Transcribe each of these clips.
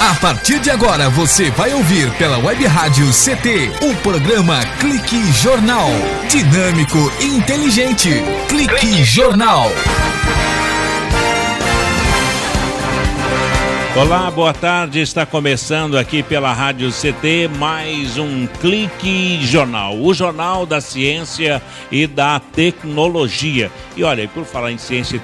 A partir de agora você vai ouvir pela Web Rádio CT o programa Clique Jornal. Dinâmico e inteligente. Clique Jornal. Olá, boa tarde. Está começando aqui pela Rádio CT mais um Clique Jornal, o jornal da ciência e da tecnologia. E olha, por falar em ciência e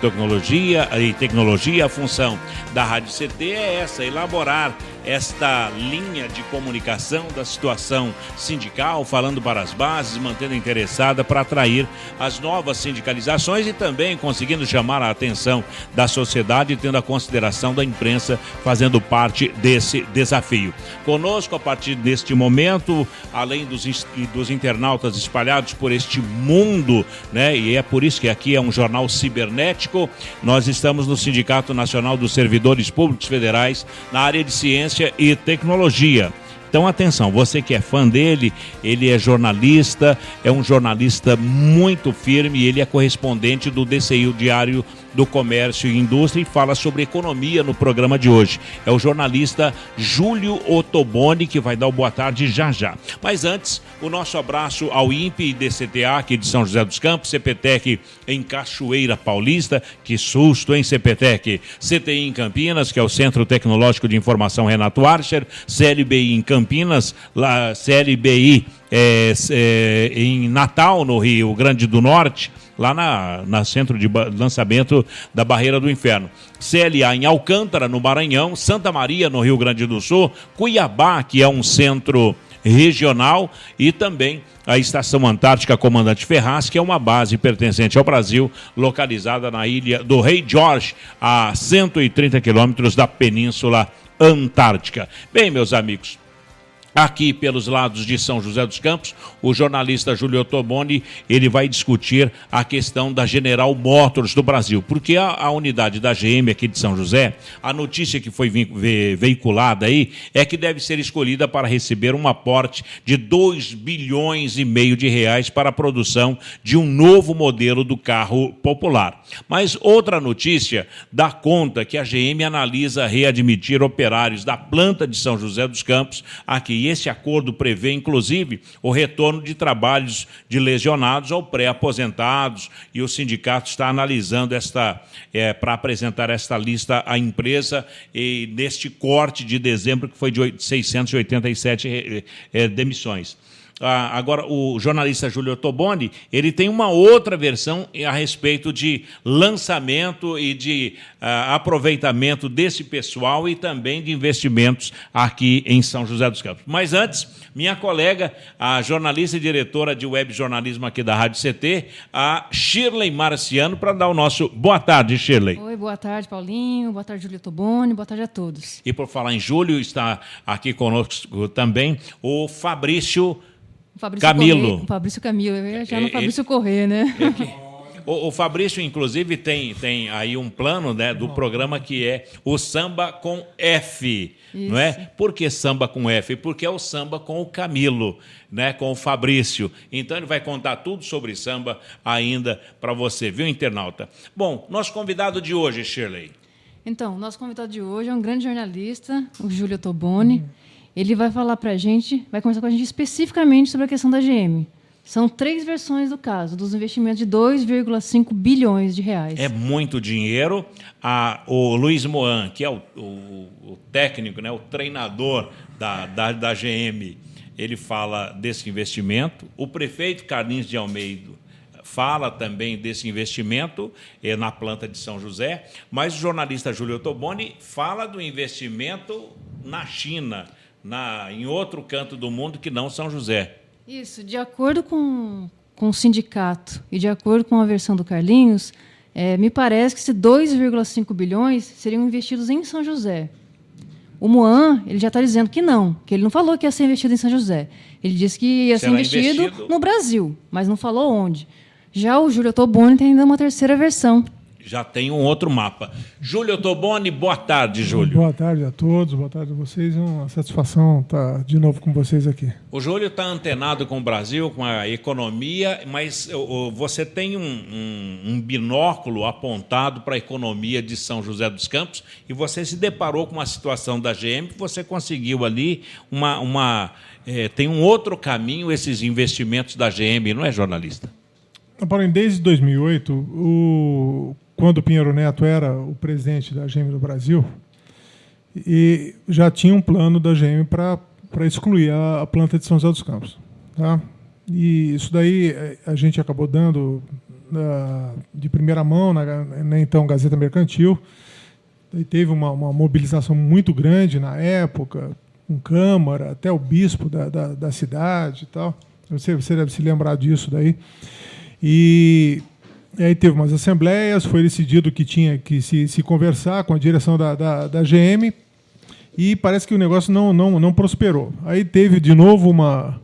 tecnologia, a função da Rádio CT é essa, elaborar esta linha de comunicação da situação sindical, falando para as bases, mantendo interessada para atrair as novas sindicalizações e também conseguindo chamar a atenção da sociedade, tendo a consideração da imprensa fazendo parte desse desafio. Conosco, a partir deste momento, além dos internautas espalhados por este mundo, né? E é por isso que aqui é um jornal cibernético, nós estamos no Sindicato Nacional dos Servidores Públicos Federais, na área de ciência e tecnologia. Então, atenção, você que é fã dele, ele é jornalista, é um jornalista muito firme, ele é correspondente do DCI, o Diário do Comércio e Indústria, e fala sobre economia no programa de hoje. É o jornalista Júlio Ottoboni, que vai dar o boa tarde já já. Mas antes, o nosso abraço ao INPE e DCTA aqui de São José dos Campos, CPTEC em Cachoeira Paulista, que susto, hein, CPTEC? CTI em Campinas, que é o Centro Tecnológico de Informação Renato Archer, CLBI em Campinas, lá, CLBI em Natal, no Rio Grande do Norte, lá na centro de lançamento da Barreira do Inferno. CLA em Alcântara, no Maranhão, Santa Maria, no Rio Grande do Sul, Cuiabá, que é um centro regional, e também a Estação Antártica Comandante Ferraz, que é uma base pertencente ao Brasil, localizada na ilha do Rei Jorge, a 130 quilômetros da Península Antártica. Bem, meus amigos, aqui pelos lados de São José dos Campos, o jornalista Júlio Ottoboni, ele vai discutir a questão da General Motors do Brasil, porque a unidade da GM aqui de São José, a notícia que foi veiculada aí, é que deve ser escolhida para receber um aporte de 2,5 bilhões de reais para a produção de um novo modelo do carro popular. Mas outra notícia dá conta que a GM analisa readmitir operários da planta de São José dos Campos aqui. E esse acordo prevê, inclusive, o retorno de trabalhos de lesionados ou pré-aposentados, e o sindicato está analisando para apresentar esta lista à empresa e neste corte de dezembro, que foi de 687 demissões. Agora, o jornalista Júlio Ottoboni, ele tem uma outra versão a respeito de lançamento e de aproveitamento desse pessoal e também de investimentos aqui em São José dos Campos. Mas antes, minha colega, a jornalista e diretora de web jornalismo aqui da Rádio CT, a Shirley Marciano, para dar o nosso boa tarde, Shirley. Oi, boa tarde, Paulinho, boa tarde, Júlio Ottoboni, boa tarde a todos. E por falar em Júlio, está aqui conosco também o Fabrício Camilo. O Fabrício Camilo, eu ia já no Fabrício Corrêa, né? O Fabrício, inclusive, tem aí um plano, né, do programa que é o Samba com F, isso. Não é? Por que Samba com F? Porque é o samba com o Camilo, né, com o Fabrício. Então, ele vai contar tudo sobre samba ainda para você, viu, internauta? Bom, nosso convidado de hoje, Shirley. Então, nosso convidado de hoje é um grande jornalista, o Júlio Ottoboni. Ele vai falar para a gente, vai conversar com a gente especificamente sobre a questão da GM. São 3 versões do caso, dos investimentos de 2,5 bilhões de reais. É muito dinheiro. O Luiz Moan, que é o técnico, né, o treinador da GM, ele fala desse investimento. O prefeito Carlinhos de Almeida fala também desse investimento na planta de São José, mas o jornalista Júlio Ottoboni fala do investimento na China, em outro canto do mundo que não São José. Isso, de acordo com o sindicato e de acordo com a versão do Carlinhos, me parece que esses 2,5 bilhões seriam investidos em São José. O Moan, ele já está dizendo que não, que ele não falou que ia ser investido em São José. Ele disse que ia ser investido no Brasil, mas não falou onde. Já o Júlio Ottoboni tem ainda uma terceira versão. Já tem um outro mapa. Júlio Ottoboni, boa tarde, Júlio. Boa tarde a todos, boa tarde a vocês. É uma satisfação estar de novo com vocês aqui. O Júlio está antenado com o Brasil, com a economia, mas você tem um binóculo apontado para a economia de São José dos Campos e você se deparou com uma situação da GM que você conseguiu ali tem um outro caminho esses investimentos da GM, não é, jornalista? Porém, desde 2008, quando o Pinheiro Neto era o presidente da GM do Brasil, e já tinha um plano da GM para excluir a planta de São José dos Campos. Tá? E isso daí a gente acabou dando de primeira mão na então Gazeta Mercantil. E teve uma mobilização muito grande na época, com Câmara, até o bispo da cidade e tal. Você deve se lembrar disso daí. E aí teve umas assembleias, foi decidido que tinha que se conversar com a direção da GM e parece que o negócio não prosperou. Aí teve de novo uma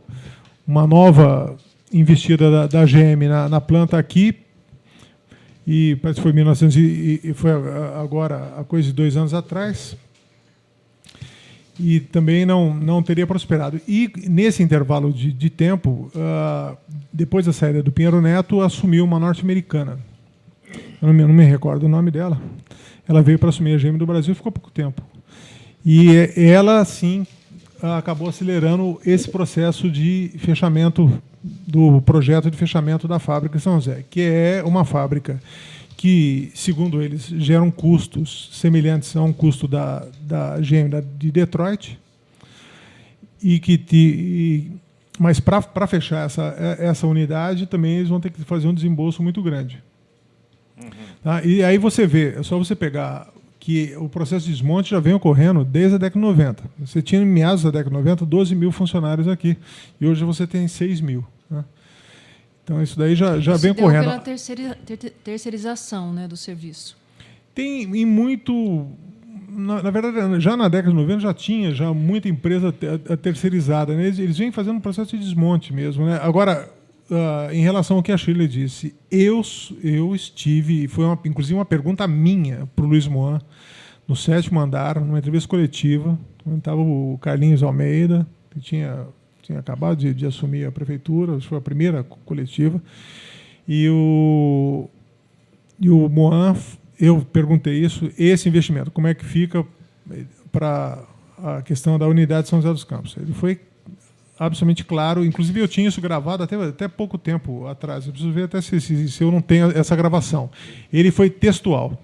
nova investida da GM na planta aqui, e parece que foi 1900 e foi agora há coisa de 2 anos atrás, e também não teria prosperado. E, nesse intervalo de tempo, depois da saída do Pinheiro Neto, assumiu uma norte-americana. Eu não me recordo o nome dela. Ela veio para assumir a GM do Brasil e ficou pouco tempo. E ela, sim, acabou acelerando esse processo de fechamento, do projeto de fechamento da fábrica de São José, que é uma fábrica que, segundo eles, geram custos semelhantes a um custo da GM de Detroit, mas para fechar essa unidade também eles vão ter que fazer um desembolso muito grande. Uhum. Tá? E aí você vê, é só você pegar que o processo de desmonte já vem ocorrendo desde a década de 90. Você tinha, em meados da década de 90, 12 mil funcionários aqui, e hoje você tem 6 mil. Né? Então, isso daí já vem ocorrendo. Pela terceirização, né, do serviço. Tem em muito... Na verdade, já na década de 90 já tinha muita empresa terceirizada. Né? Eles vêm fazendo um processo de desmonte mesmo. Né? Agora, em relação ao que a Shirley disse, eu estive, e foi inclusive uma pergunta minha para o Luiz Moan, no 7º andar, numa entrevista coletiva, onde estava o Carlinhos Almeida, que tinha acabado de assumir a prefeitura, foi a primeira coletiva, e o Moan, eu perguntei isso, esse investimento, como é que fica para a questão da unidade de São José dos Campos? Ele foi absolutamente claro, inclusive eu tinha isso gravado até pouco tempo atrás, eu preciso ver até se eu não tenho essa gravação. Ele foi textual.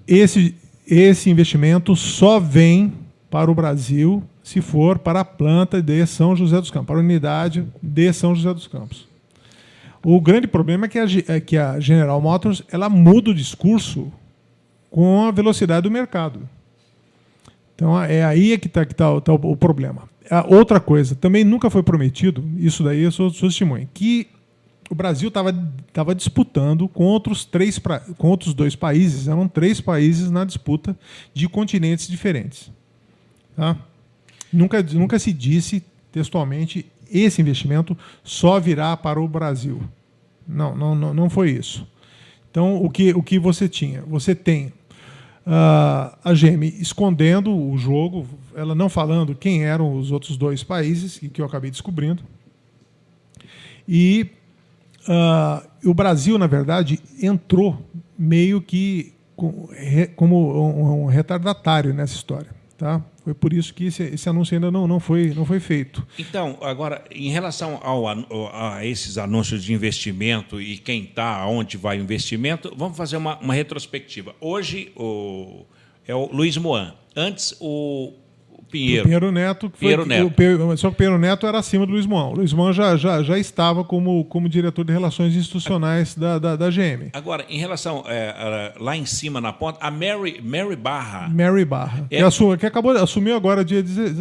Esse investimento só vem para o Brasil se for para a planta de São José dos Campos, para a unidade de São José dos Campos. O grande problema é que a General Motors ela muda o discurso com a velocidade do mercado. Então, é aí que está o problema. Outra coisa, também nunca foi prometido, isso daí eu sou testemunha, que o Brasil estava disputando com outros 2 países, eram 3 países na disputa de continentes diferentes. Tá? Nunca se disse textualmente esse investimento só virá para o Brasil. Não foi isso. Então, o que você tinha? Você tem a GM escondendo o jogo, ela não falando quem eram os outros 2 países, que eu acabei descobrindo. E o Brasil, na verdade, entrou meio que como um retardatário nessa história. Tá? Foi por isso que esse anúncio ainda não foi feito. Então, agora, em relação a esses anúncios de investimento e quem está, aonde vai o investimento, vamos fazer uma retrospectiva. Hoje é o Luiz Moan. Antes, o Pinheiro Neto. Só que o Pinheiro Neto era acima do Luiz Moan. O Luiz Moan já estava como diretor de relações institucionais da GM. Agora, em relação lá em cima na ponta, a Mary Barra. Que assumiu agora,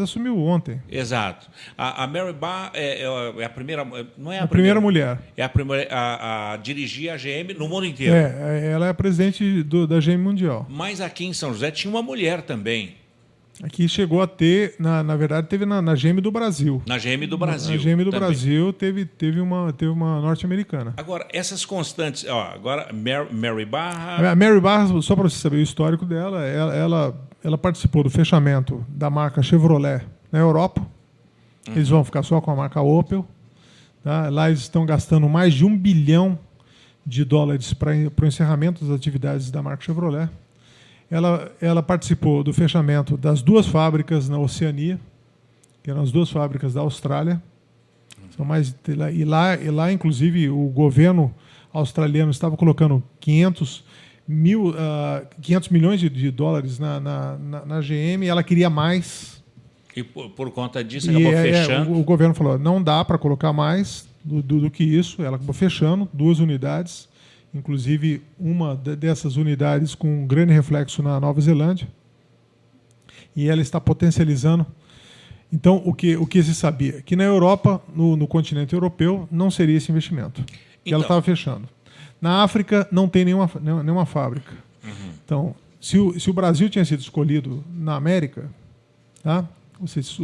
assumiu ontem. Exato. A Mary Barra é a primeira. Não é a primeira mulher. É a primeira a dirigir a GM no mundo inteiro. Ela é a presidente da GM Mundial. Mas aqui em São José tinha uma mulher também. Aqui chegou a ter, na verdade, teve na GM do Brasil. Na GM do Brasil. Na GM do também. Brasil teve uma norte-americana. Agora, essas constantes... Ó, agora, Mary Barra... A Mary Barra, só para você saber o histórico dela, ela participou do fechamento da marca Chevrolet na Europa. Eles vão ficar só com a marca Opel. Tá? Lá eles estão gastando mais de $1 bilhão para o encerramento das atividades da marca Chevrolet. Ela participou do fechamento das 2 fábricas na Oceania, que eram as 2 fábricas da Austrália. São e lá, inclusive, o governo australiano estava colocando 500 milhões de dólares na GM, e ela queria mais. E por conta disso acabou fechando? O governo falou, não dá para colocar mais do que isso. Ela acabou fechando 2 unidades. Inclusive, uma dessas unidades com um grande reflexo na Nova Zelândia. E ela está potencializando. Então, o que se sabia? Que na Europa, no continente europeu, não seria esse investimento. Que ela estava fechando. Na África, não tem nenhuma fábrica. Então, se o Brasil tinha sido escolhido na América, tá?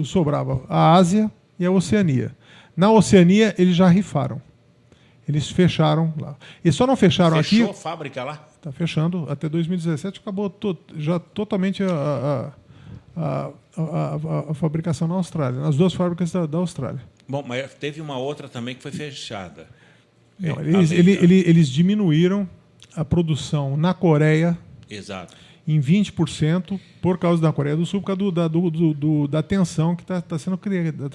Sobrava a Ásia e a Oceania. Na Oceania, eles já rifaram. Eles fecharam lá. Eles só não fecharam aqui... Fechou a fábrica lá? Está fechando. Até 2017 acabou já totalmente a fabricação na Austrália, nas 2 fábricas da Austrália. Bom, mas teve uma outra também que foi fechada. Não, eles diminuíram a produção na Coreia. Exato. Em 20% por causa da Coreia do Sul, por causa da tensão que está sendo criada.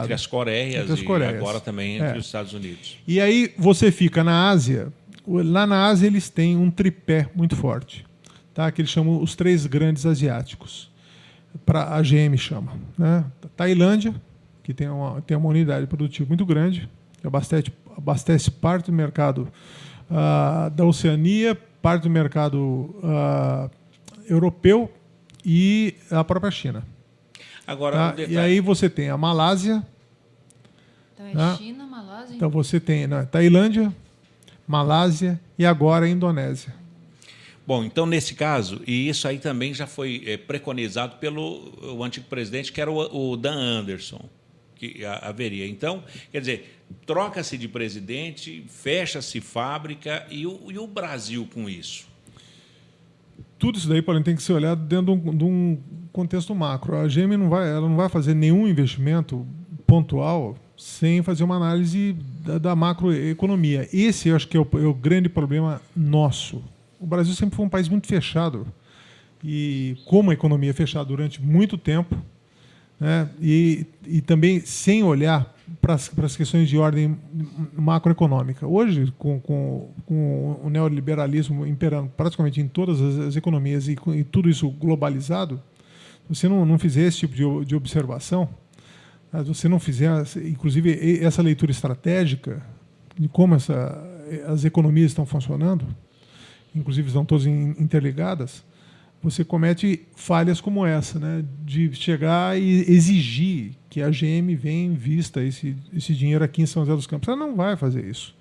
Entre as Coreias e agora também entre os Estados Unidos. E aí você fica na Ásia. Lá na Ásia eles têm um tripé muito forte, tá? Que eles chamam os 3 grandes asiáticos. A GM chama. Né? Tailândia, que tem uma unidade produtiva muito grande, que abastece parte do mercado da Oceania, parte do mercado europeu e a própria China. Agora, tá? E aí você tem a Malásia. Então China, Malásia... Então você tem Tailândia, Malásia e agora a Indonésia. Bom, então nesse caso, e isso aí também já foi preconizado pelo antigo presidente, que era o Dan Anderson, que haveria. Então, quer dizer, troca-se de presidente, fecha-se fábrica, e o Brasil com isso? Tudo isso daí, Paulinho, tem que ser olhado dentro de um contexto macro. A GM não vai fazer nenhum investimento pontual sem fazer uma análise da macroeconomia. Esse, eu acho que é o grande problema nosso. O Brasil sempre foi um país muito fechado, e como a economia é fechada durante muito tempo, né, e também sem olhar para as questões de ordem macroeconômica. Hoje, com o neoliberalismo imperando praticamente em todas as economias e tudo isso globalizado, se você não fizer esse tipo de observação, se você não fizer, inclusive, essa leitura estratégica de como as economias estão funcionando, inclusive estão todas interligadas, você comete falhas como essa, né? De chegar e exigir que a GM venha invista esse dinheiro aqui em São José dos Campos. Ela não vai fazer isso.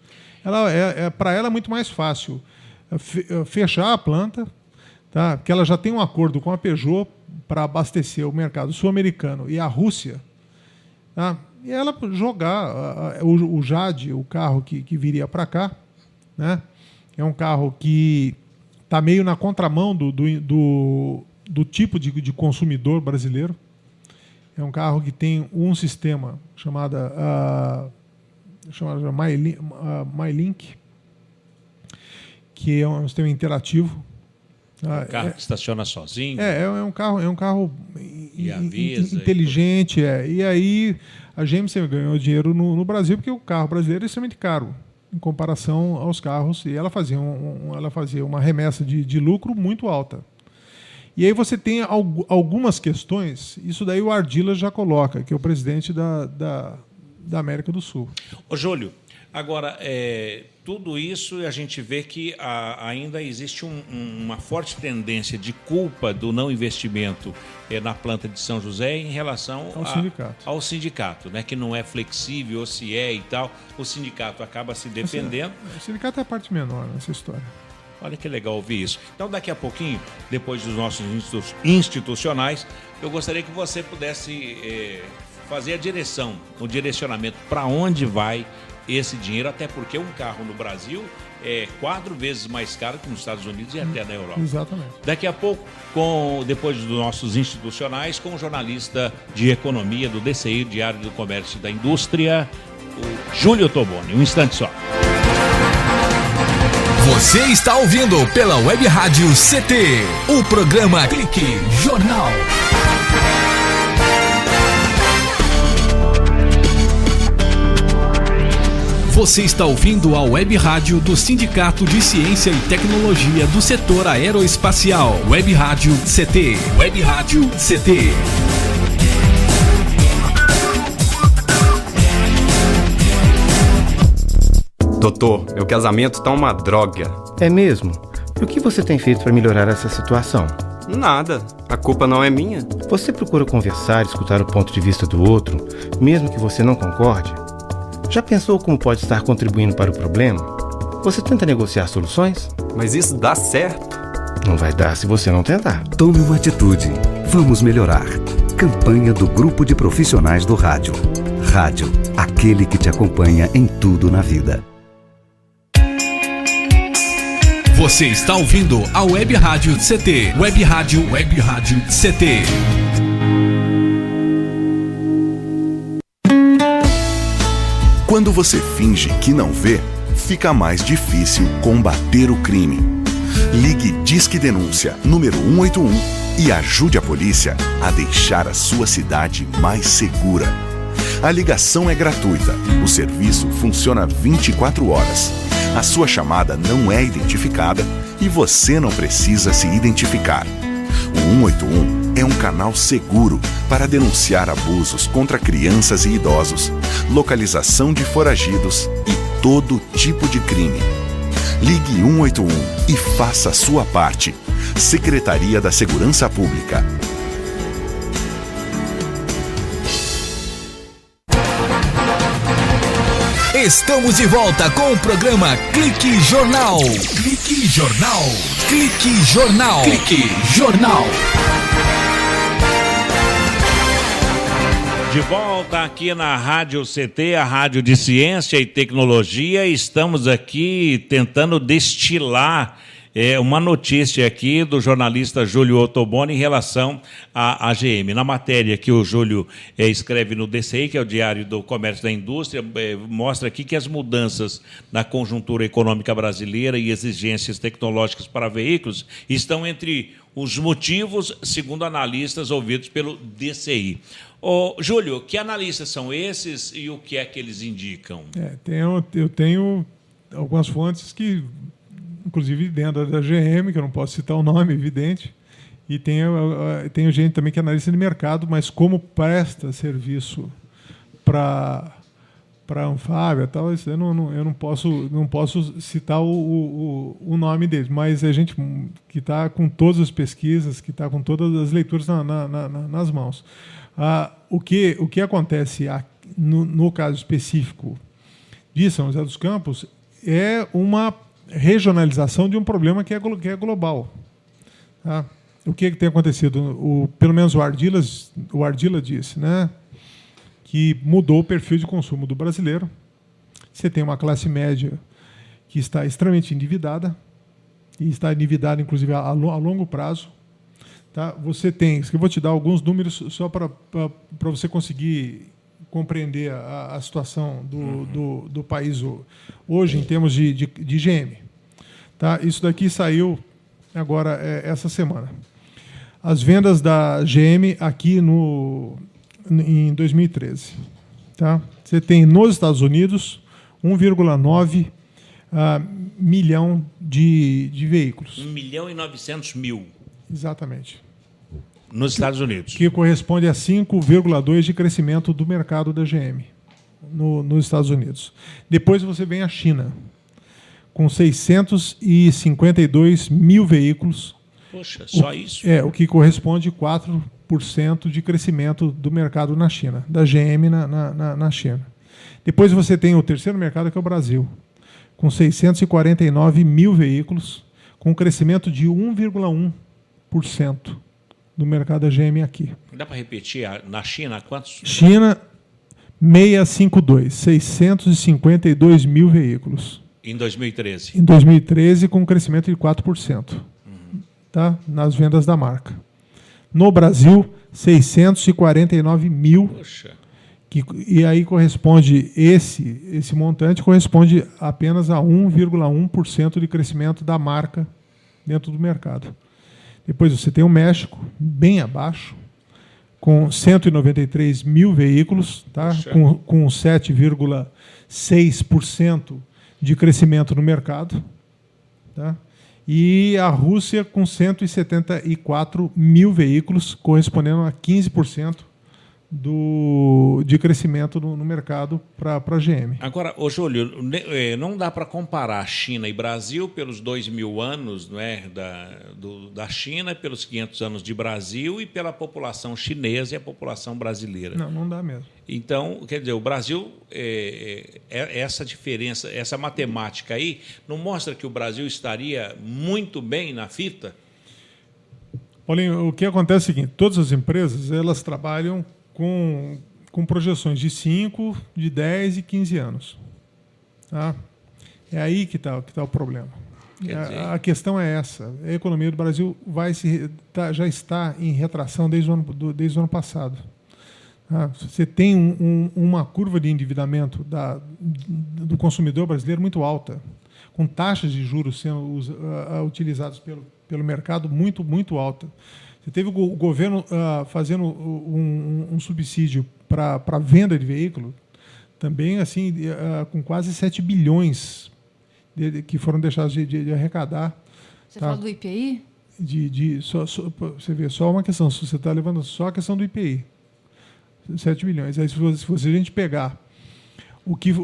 Para ela é muito mais fácil fechar a planta, tá? Porque ela já tem um acordo com a Peugeot para abastecer o mercado sul-americano e a Rússia, tá? E ela jogar o Jade, o carro que viria para cá, né? É um carro que está meio na contramão do tipo de consumidor brasileiro. É um carro que tem um sistema chamado MyLink, que é um sistema interativo. Um carro que estaciona sozinho. É um carro inteligente. E aí a GM ganhou dinheiro no Brasil porque o carro brasileiro é extremamente caro em comparação aos carros, e ela fazia uma remessa de lucro muito alta. E aí você tem algumas questões, isso daí o Ardila já coloca, que é o presidente da América do Sul. Ô, Júlio, agora, tudo isso a gente vê que ainda existe uma forte tendência de culpa do não investimento na planta de São José em relação ao sindicato, né, que não é flexível, ou se é e tal. O sindicato acaba se defendendo. O sindicato é a parte menor nessa história. Olha que legal ouvir isso. Então, daqui a pouquinho, depois dos nossos institucionais, eu gostaria que você pudesse fazer o direcionamento para onde vai esse dinheiro, até porque um carro no Brasil é 4 vezes mais caro que nos Estados Unidos e até na Europa. Exatamente. Daqui a pouco, depois dos nossos institucionais, com o jornalista de economia do DCI, Diário do Comércio e da Indústria, o Júlio Ottoboni. Um instante só. Você está ouvindo pela Web Rádio CT, o programa Clique Jornal. Você está ouvindo a Web Rádio do Sindicato de Ciência e Tecnologia do Setor Aeroespacial. Web Rádio CT. Web Rádio CT. Doutor, meu casamento tá uma droga. É mesmo? E o que você tem feito para melhorar essa situação? Nada. A culpa não é minha. Você procura conversar, escutar o ponto de vista do outro, mesmo que você não concorde? Já pensou como pode estar contribuindo para o problema? Você tenta negociar soluções? Mas isso dá certo? Não vai dar se você não tentar. Tome uma atitude. Vamos melhorar. Campanha do Grupo de Profissionais do Rádio. Rádio, aquele que te acompanha em tudo na vida. Você está ouvindo a Web Rádio CT. Web Rádio CT. Quando você finge que não vê, fica mais difícil combater o crime. Ligue Disque Denúncia número 181 e ajude a polícia a deixar a sua cidade mais segura. A ligação é gratuita. O serviço funciona 24 horas. A sua chamada não é identificada e você não precisa se identificar. O 181 é um canal seguro para denunciar abusos contra crianças e idosos, localização de foragidos e todo tipo de crime. Ligue 181 e faça a sua parte. Secretaria da Segurança Pública. Estamos de volta com o programa Clique Jornal. Clique Jornal. Clique Jornal. Clique Jornal. De volta aqui na Rádio CT, a Rádio de Ciência e Tecnologia. Estamos aqui tentando destilar uma notícia aqui do jornalista Júlio Ottoboni em relação à AGM. Na matéria que o Júlio escreve no DCI, que é o Diário do Comércio e da Indústria, mostra aqui que as mudanças na conjuntura econômica brasileira e exigências tecnológicas para veículos estão entre os motivos, segundo analistas ouvidos pelo DCI. Júlio, que analistas são esses e o que é que eles indicam? Eu tenho algumas fontes que, inclusive dentro da GM, que eu não posso citar o nome, evidente, e tenho gente também que é analista de mercado, mas como presta serviço para a Anfávia, tal, eu não posso citar o nome deles, mas é gente que está com todas as pesquisas, que está com todas as leituras nas mãos. O que acontece no caso específico de São José dos Campos é uma regionalização de um problema que é global. Tá? O que tem acontecido? Pelo menos o Ardila disse, né, que mudou o perfil de consumo do brasileiro. Você tem uma classe média que está extremamente endividada, e está endividada, inclusive, a longo prazo. Tá? Você tem, eu vou te dar alguns números só para você conseguir compreender a situação do país hoje em termos de GM. Tá? Isso daqui saiu agora essa semana. As vendas da GM aqui em 2013. Tá? Você tem nos Estados Unidos 1,9 milhão de veículos. 1.900.000. Exatamente. Nos Estados Unidos. Que corresponde a 5,2% de crescimento do mercado da GM nos Estados Unidos. Depois você vem a China, com 652 mil veículos. Poxa, só isso? O que corresponde a 4% de crescimento do mercado na China, da GM na China. Depois você tem o terceiro mercado, que é o Brasil, com 649 mil veículos, com crescimento de 1,1% do mercado da GM aqui. Dá para repetir? Na China, quantos? China, 652 mil veículos. Em 2013. Em 2013, com um crescimento de 4%. Tá? Nas vendas da marca. No Brasil, 649 mil. Poxa. E aí corresponde, esse montante corresponde apenas a 1,1% de crescimento da marca dentro do mercado. Depois você tem o México, bem abaixo, com 193 mil veículos, tá? com 7,6% de crescimento no mercado. Tá? E a Rússia com 174 mil veículos, correspondendo a 15% de crescimento no mercado para a GM. Agora, ô Júlio, não dá para comparar China e Brasil pelos 2.000 anos, não é, da China, pelos 500 anos de Brasil e pela população chinesa e a população brasileira. Não dá mesmo. Então, quer dizer, o Brasil, essa diferença, essa matemática aí, não mostra que o Brasil estaria muito bem na fita? Paulinho, o que acontece é o seguinte, todas as empresas elas trabalham com projeções de 5, de 10 e 15 anos. Tá? É aí que está o problema. A questão é essa. A economia do Brasil já está em retração desde o ano passado. Tá? Você tem uma curva de endividamento do consumidor brasileiro muito alta, com taxas de juros sendo utilizadas pelo mercado muito, muito alta. Você teve o governo fazendo um subsídio para a venda de veículo, também assim, com quase 7 bilhões que foram deixados de arrecadar. Você fala do IPI? Você vê, só uma questão, se você está levando só a questão do IPI, 7 bilhões. Aí, se a gente pegar o que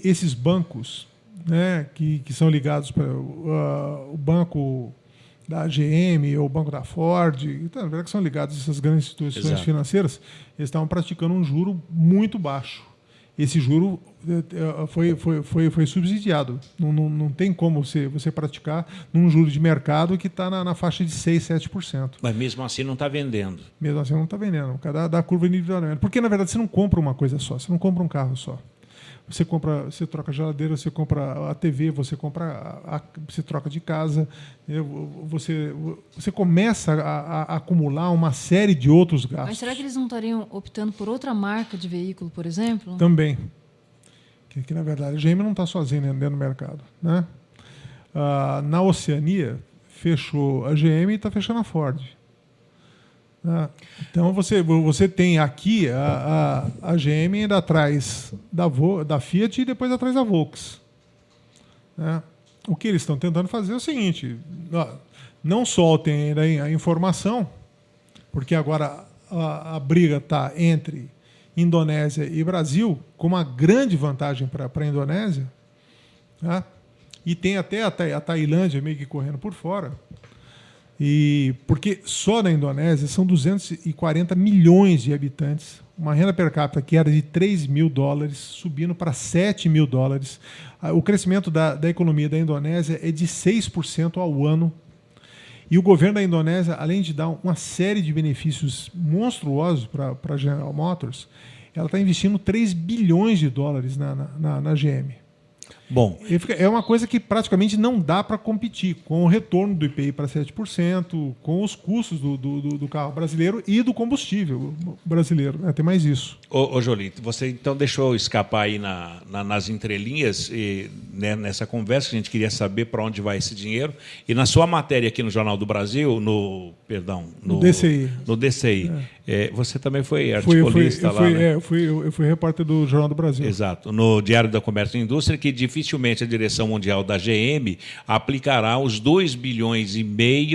esses bancos, né, que são ligados para o banco da GM ou o banco da Ford, então, na verdade, que são ligados a essas grandes instituições financeiras, eles estavam praticando um juro muito baixo. Esse juro foi subsidiado. Não tem como você praticar num juro de mercado que está na faixa de 6%, 7%. Mas mesmo assim não está vendendo. Mesmo assim não está vendendo, por causa da curva individualmente. Porque, na verdade, você não compra uma coisa só, você não compra um carro só. Você troca a geladeira, você compra a TV, você troca de casa, você começa a acumular uma série de outros gastos. Mas será que eles não estariam optando por outra marca de veículo, por exemplo? Também. Que na verdade, a GM não está sozinha dentro do mercado. Né? Na Oceania, fechou a GM e está fechando a Ford. Então você tem aqui a GM ainda atrás da Fiat e depois atrás da Volks. O que eles estão tentando fazer é o seguinte: não soltem ainda a informação, porque agora a briga está entre Indonésia e Brasil, com uma grande vantagem para a Indonésia, e tem até a Tailândia meio que correndo por fora. Porque só na Indonésia são 240 milhões de habitantes, uma renda per capita que era de $3.000, subindo para $7.000. O crescimento da economia da Indonésia é de 6% ao ano. E o governo da Indonésia, além de dar uma série de benefícios monstruosos para a General Motors, ela está investindo $3 bilhões na GM. Bom, é uma coisa que praticamente não dá para competir com o retorno do IPI para 7%, com os custos do carro brasileiro e do combustível brasileiro. Tem mais isso. Ô Jolito, você então deixou escapar aí nas entrelinhas, nessa conversa, que a gente queria saber para onde vai esse dinheiro. E na sua matéria aqui no Jornal do Brasil, no DCI. No DCI. Você também foi articulista lá, né? Eu fui repórter do Jornal do Brasil. Exato. No Diário da Comércio e Indústria, que dificilmente a direção mundial da GM aplicará os 2,5 bilhões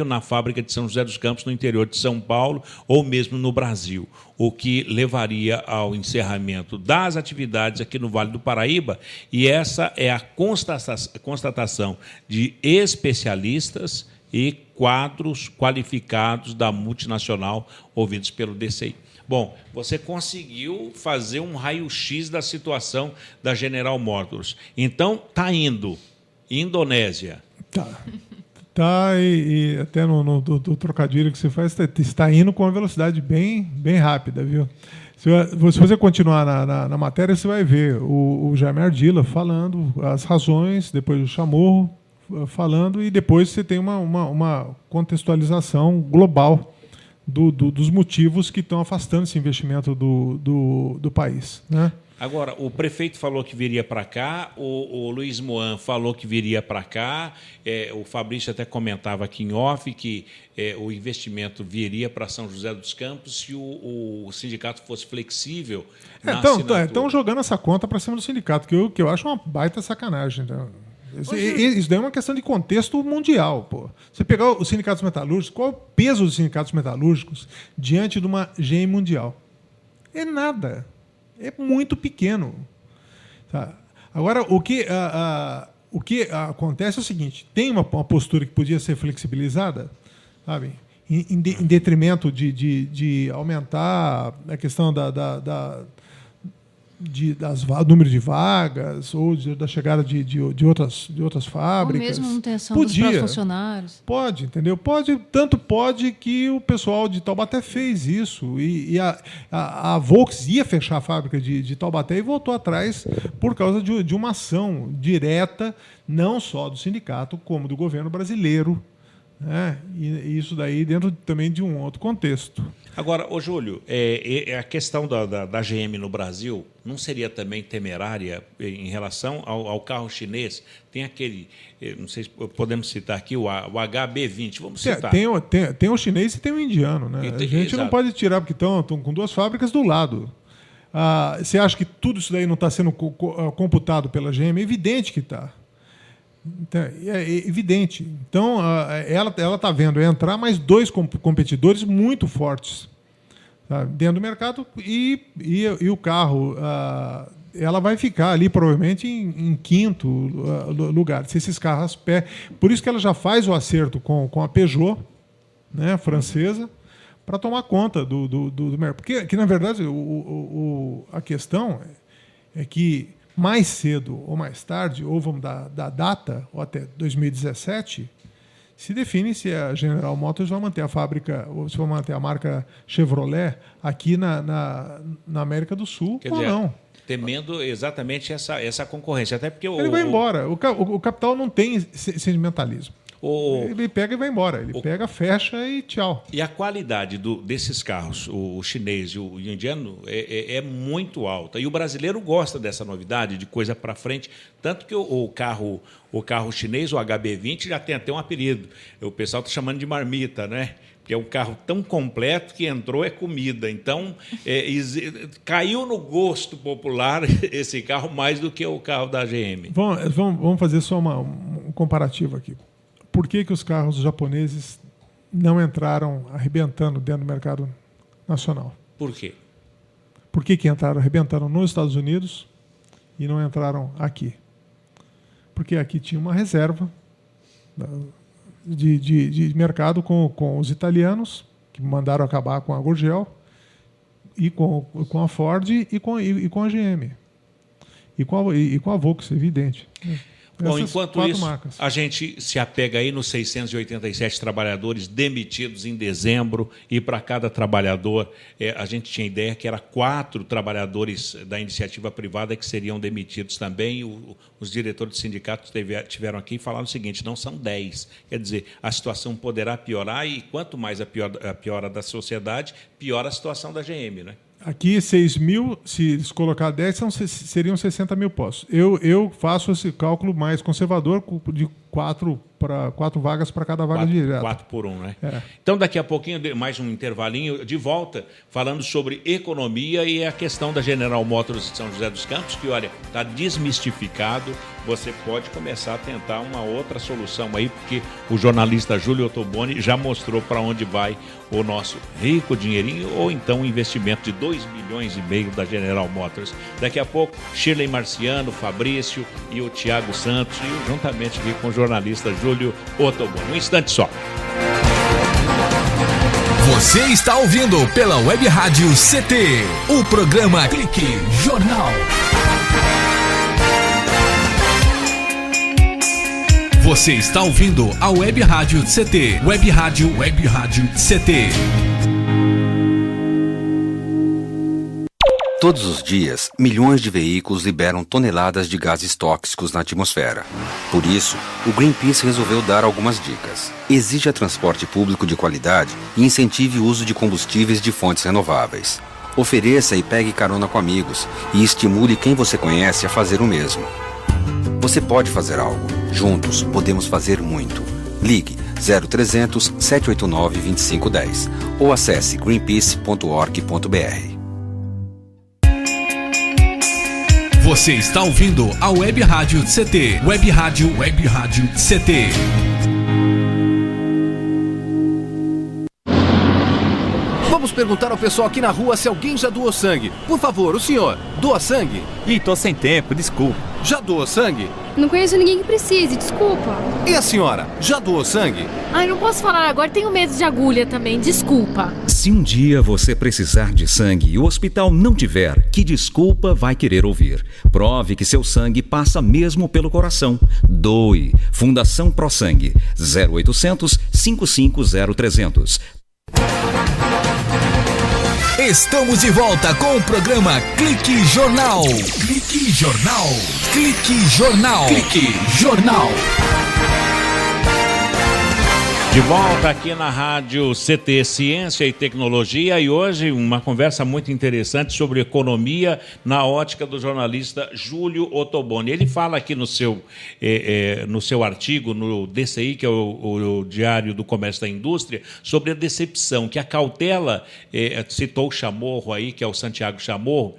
na fábrica de São José dos Campos, no interior de São Paulo, ou mesmo no Brasil, o que levaria ao encerramento das atividades aqui no Vale do Paraíba, e essa é a constatação de especialistas e quadros qualificados da multinacional ouvidos pelo DCI. Bom, você conseguiu fazer um raio-x da situação da General Motors. Então, está indo. Indonésia. Tá, e até do trocadilho que você faz, está indo com uma velocidade bem rápida, viu? Se você continuar na matéria, você vai ver o Jaime Ardila falando as razões, depois o Chamorro falando, e depois você tem uma contextualização global dos motivos que estão afastando esse investimento do país, né? Agora, o prefeito falou que viria para cá, o Luiz Muan falou que viria para cá, o Fabrício até comentava aqui em off que o investimento viria para São José dos Campos se o sindicato fosse flexível na assinatura. Estão jogando essa conta para cima do sindicato, que eu acho uma baita sacanagem. Então. Isso daí é uma questão de contexto mundial. Pô. Você pegar os sindicatos metalúrgicos, qual é o peso dos sindicatos metalúrgicos diante de uma GM mundial? É nada. É muito pequeno. Tá? Agora, o que acontece é o seguinte: tem uma postura que podia ser flexibilizada, sabe? Em detrimento de aumentar a questão número de vagas ou da chegada de outras fábricas. Ou mesmo manutenção dos próprios funcionários. Pode, entendeu? Tanto pode que o pessoal de Taubaté fez isso. E a Volks ia fechar a fábrica de Taubaté e voltou atrás por causa de uma ação direta, não só do sindicato, como do governo brasileiro. Né? E isso daí dentro também de um outro contexto. Agora, ô Júlio, a questão da GM no Brasil não seria também temerária em relação ao carro chinês? Tem aquele, não sei se podemos citar aqui, o HB20, vamos citar. Tem o chinês e tem o indiano. Né? A gente exato. Não pode tirar, porque estão com duas fábricas do lado. Você acha que tudo isso daí não está sendo computado pela GM? É evidente que está. Então, é evidente. Então, ela está vendo entrar mais dois competidores muito fortes, tá, dentro do mercado e o carro, ela vai ficar ali provavelmente em quinto lugar. Se esses carros por isso que ela já faz o acerto com a Peugeot, né, francesa, para tomar conta do mercado. Porque na verdade, a questão é que mais cedo ou mais tarde, ou vamos dar data, ou até 2017, se define se a General Motors vai manter a fábrica, ou se vai manter a marca Chevrolet aqui na América do Sul. Quer dizer, não. Temendo exatamente essa concorrência. Até porque ele vai embora. O capital não tem sentimentalismo. Ele pega e vai embora. Ele pega, fecha e tchau. E a qualidade desses carros, o chinês e o indiano, é muito alta. E o brasileiro gosta dessa novidade, de coisa para frente. Tanto que o carro chinês, o HB20, já tem até um apelido. O pessoal está chamando de marmita, né? Porque é um carro tão completo que entrou é comida. Então, caiu no gosto popular esse carro mais do que o carro da GM. Vamos fazer só um comparativo aqui. Por que os carros japoneses não entraram arrebentando dentro do mercado nacional? Por quê? Por que entraram arrebentando nos Estados Unidos e não entraram aqui? Porque aqui tinha uma reserva de mercado com os italianos, que mandaram acabar com a Gurgel, e com a Ford e com a GM. E com a Volks, evidente. Bom, enquanto isso, marcas. A gente se apega aí nos 687 trabalhadores demitidos em dezembro, e para cada trabalhador, a gente tinha ideia que era 4 trabalhadores da iniciativa privada que seriam demitidos também. Os diretores de sindicatos tiveram aqui e falaram o seguinte: não são 10. Quer dizer, a situação poderá piorar, e quanto mais a piora da sociedade, pior a situação da GM, né? Aqui, 6 mil, se eles colocar 10, seriam 60 mil postos. Eu faço esse cálculo mais conservador, de 4 vagas para cada vaga direta. 4 por 1, né? Então, daqui a pouquinho, mais um intervalinho, de volta, falando sobre economia e a questão da General Motors de São José dos Campos, que, olha, está desmistificado. Você pode começar a tentar uma outra solução aí, porque o jornalista Júlio Ottoboni já mostrou para onde vai o nosso rico dinheirinho, ou então o investimento de 2,5 milhões da General Motors. Daqui a pouco, Shirley Marciano, Fabrício e o Tiago Santos, e juntamente aqui com o jornalista Júlio Ottoboni. Um instante só. Você está ouvindo pela Web Rádio CT, o programa Clique Jornal. Você está ouvindo a Web Rádio CT. Web Rádio CT. Todos os dias, milhões de veículos liberam toneladas de gases tóxicos na atmosfera. Por isso, o Greenpeace resolveu dar algumas dicas. Exija transporte público de qualidade e incentive o uso de combustíveis de fontes renováveis. Ofereça e pegue carona com amigos e estimule quem você conhece a fazer o mesmo. Você pode fazer algo. Juntos, podemos fazer muito. Ligue 0300 789 2510 ou acesse greenpeace.org.br. Você está ouvindo a Web Rádio CT. Web Rádio CT. Vamos perguntar ao pessoal aqui na rua se alguém já doou sangue. Por favor, o senhor, doa sangue? Ih, tô sem tempo, desculpa. Já doou sangue? Não conheço ninguém que precise, desculpa. E a senhora, já doou sangue? Ai, não posso falar agora, tenho medo de agulha também, desculpa. Se um dia você precisar de sangue e o hospital não tiver, que desculpa vai querer ouvir? Prove que seu sangue passa mesmo pelo coração. Doe. Fundação Pro Sangue. 0800 550 300. Estamos de volta com o programa Clique Jornal. Clique Jornal. Clique Jornal. Clique Jornal. De volta aqui na Rádio CT Ciência e Tecnologia, e hoje uma conversa muito interessante sobre economia na ótica do jornalista Júlio Ottoboni. Ele fala aqui no seu artigo, no DCI, que é o Diário do Comércio da Indústria, sobre a decepção, que a cautela, citou o Chamorro aí, que é o Santiago Chamorro,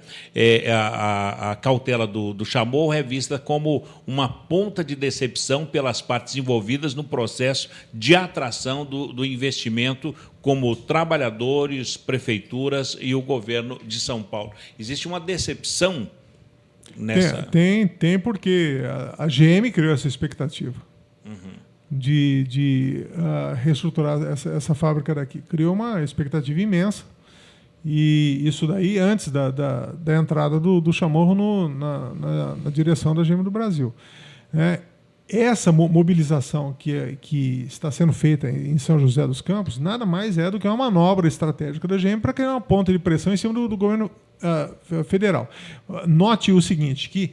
a cautela do Chamorro é vista como uma ponta de decepção pelas partes envolvidas no processo de atração do investimento, como trabalhadores, prefeituras e o governo de São Paulo. Existe uma decepção nessa... Tem porque a GM criou essa expectativa de reestruturar essa fábrica daqui. Criou uma expectativa imensa, e isso daí antes da entrada do Chamorro na direção da GM do Brasil. Essa mobilização que está sendo feita em São José dos Campos nada mais é do que uma manobra estratégica da GM para criar uma ponta de pressão em cima do governo federal. Note o seguinte, que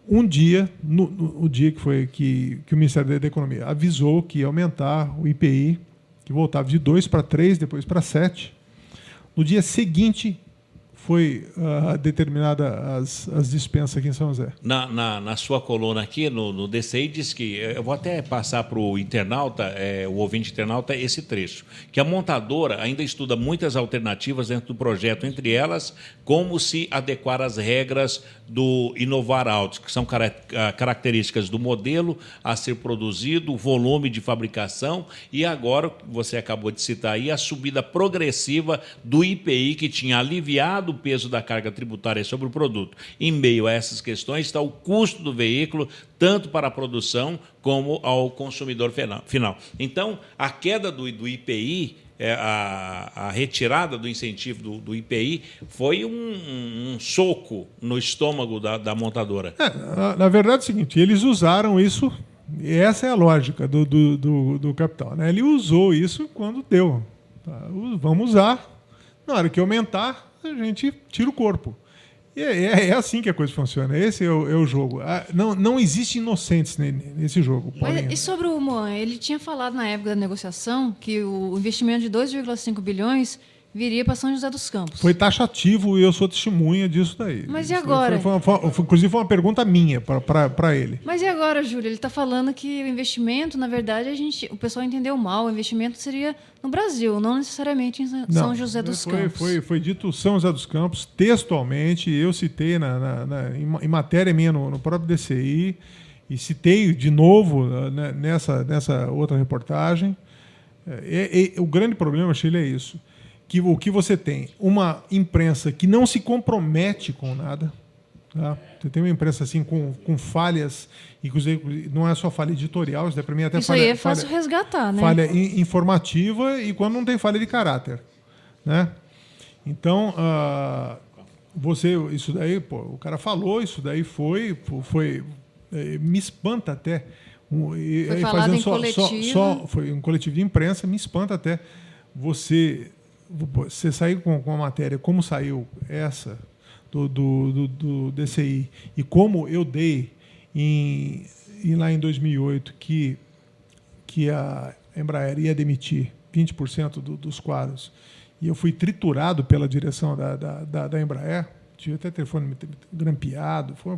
um dia, o dia que o Ministério da Economia avisou que ia aumentar o IPI, que voltava de 2 para 3, depois para 7, no dia seguinte foi determinada as dispensas aqui em São José. Na sua coluna aqui, no DCI, diz que, eu vou até passar para o internauta, o ouvinte internauta, esse trecho, que a montadora ainda estuda muitas alternativas dentro do projeto, entre elas, como se adequar às regras do Inovar Autos, que são características do modelo a ser produzido, o volume de fabricação e agora, você acabou de citar aí, a subida progressiva do IPI, que tinha aliviado o peso da carga tributária sobre o produto. Em meio a essas questões está o custo do veículo, tanto para a produção como ao consumidor final. Então, a queda do IPI, a retirada do incentivo do IPI, foi um soco no estômago da montadora. Na verdade é o seguinte, eles usaram isso, e essa é a lógica do capital, né? Ele usou isso quando deu. Vamos usar, na hora que aumentar, a gente tira o corpo. E é assim que a coisa funciona. Esse é o jogo. Não existe inocentes nesse jogo. Mas, e sobre o Moan? Ele tinha falado na época da negociação que o investimento de 2,5 bilhões viria para São José dos Campos. Foi taxativo e eu sou testemunha disso daí. Mas e agora? Inclusive foi uma pergunta minha para ele. Mas e agora, Júlio? Ele está falando que o investimento, na verdade, o pessoal entendeu mal. O investimento seria no Brasil, não necessariamente em São José dos Campos. Foi dito São José dos Campos, textualmente. Eu citei em matéria minha no próprio DCI e citei de novo nessa outra reportagem. O grande problema, Sheila, é isso. Que o que você tem? Uma imprensa que não se compromete com nada. Tá? Você tem uma imprensa assim, com falhas, inclusive não é só falha editorial, isso para mim até isso falha, aí é fácil resgatar, né? Falha informativa e quando não tem falha de caráter. Né? Então, isso daí, o cara falou, isso daí foi me espanta até Foi falado em coletivo. Foi um coletivo de imprensa, me espanta até você sair com a matéria, como saiu essa do DCI, e como eu dei lá em 2008 que a Embraer ia demitir 20% dos quadros, e eu fui triturado pela direção da Embraer, tive até telefone grampeado, foi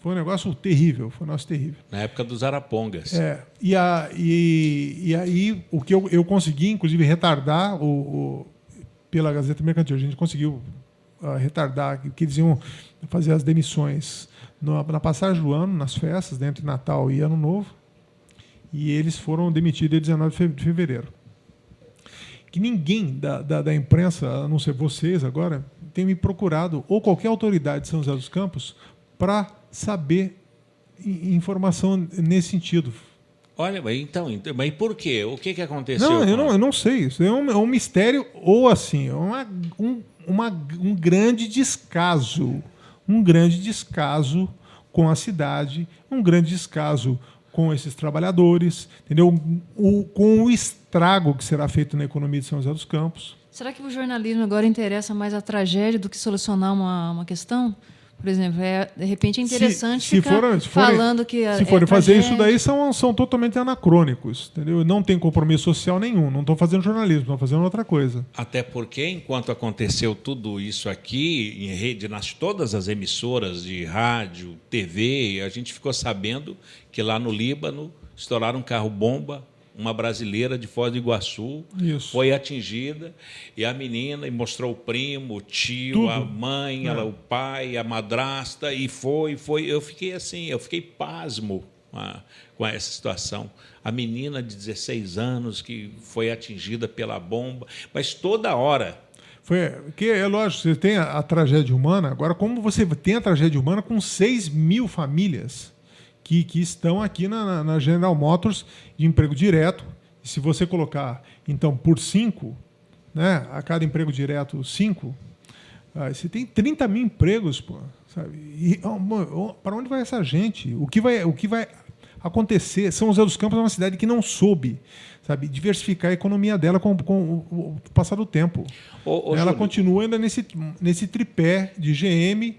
um negócio terrível, foi um negócio terrível. Na época dos Arapongas. E aí o que eu consegui, inclusive, retardar pela Gazeta Mercantil, a gente conseguiu retardar, que eles iam fazer as demissões na passagem do ano, nas festas, entre Natal e Ano Novo, e eles foram demitidos em 19 de fevereiro. Que ninguém da imprensa, a não ser vocês agora, tem me procurado, ou qualquer autoridade de São José dos Campos, para saber informação nesse sentido. Olha, mas por quê? O que aconteceu? Eu não sei. Isso é um mistério, ou assim, um grande descaso. Um grande descaso com a cidade, um grande descaso com esses trabalhadores, entendeu? Com o estrago que será feito na economia de São José dos Campos. Será que o jornalismo agora interessa mais a tragédia do que solucionar uma questão? Por exemplo, de repente é interessante falando que se forem fazer isso daí, são totalmente anacrônicos, entendeu? Não tem compromisso social nenhum, não estão fazendo jornalismo, estão fazendo outra coisa. Até porque, enquanto aconteceu tudo isso aqui, em rede, nas todas as emissoras de rádio, TV, a gente ficou sabendo que lá no Líbano estouraram um carro-bomba, uma brasileira de Foz do Iguaçu foi atingida, e a menina mostrou o primo, o tio, tudo. A mãe, o pai, a madrasta, e foi. Eu fiquei pasmo com essa situação. A menina de 16 anos que foi atingida pela bomba, mas toda hora. Que é lógico, você tem a tragédia humana, agora como você tem a tragédia humana com 6 mil famílias que estão aqui na General Motors de emprego direto. E se você colocar, então, por 5, né, a cada emprego direto 5, você tem 30 mil empregos. Pô, sabe? E para onde vai essa gente? O que vai acontecer? São José dos Campos é uma cidade que não soube, sabe, diversificar a economia dela com o passar do tempo. Ela Júlio, continua ainda nesse tripé de GM,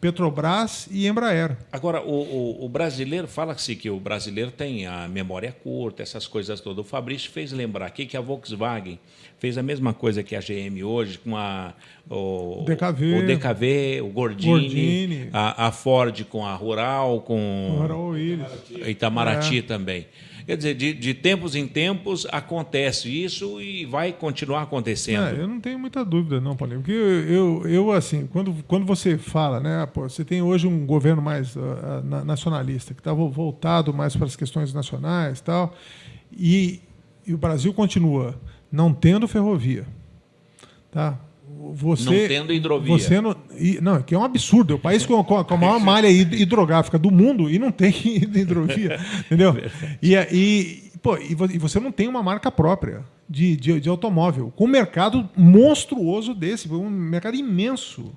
Petrobras e Embraer. Agora, o brasileiro, fala-se que o brasileiro tem a memória curta, essas coisas todas. O Fabrício fez lembrar aqui que a Volkswagen fez a mesma coisa que a GM hoje, com o DKV, o Gordini. A Ford com a Rural, com Itamaraty também. Quer dizer, de tempos em tempos acontece isso e vai continuar acontecendo. Eu não tenho muita dúvida, não, Paulinho. Porque eu assim, quando você fala, né, você tem hoje um governo mais nacionalista, que está voltado mais para as questões nacionais e tal, e o Brasil continua não tendo ferrovia. Tá? Não tendo hidrovia. Não, que é um absurdo. É o país com a maior malha hidrográfica do mundo e não tem hidrovia. Entendeu? E você não tem uma marca própria de automóvel, com um mercado monstruoso desse, um mercado imenso.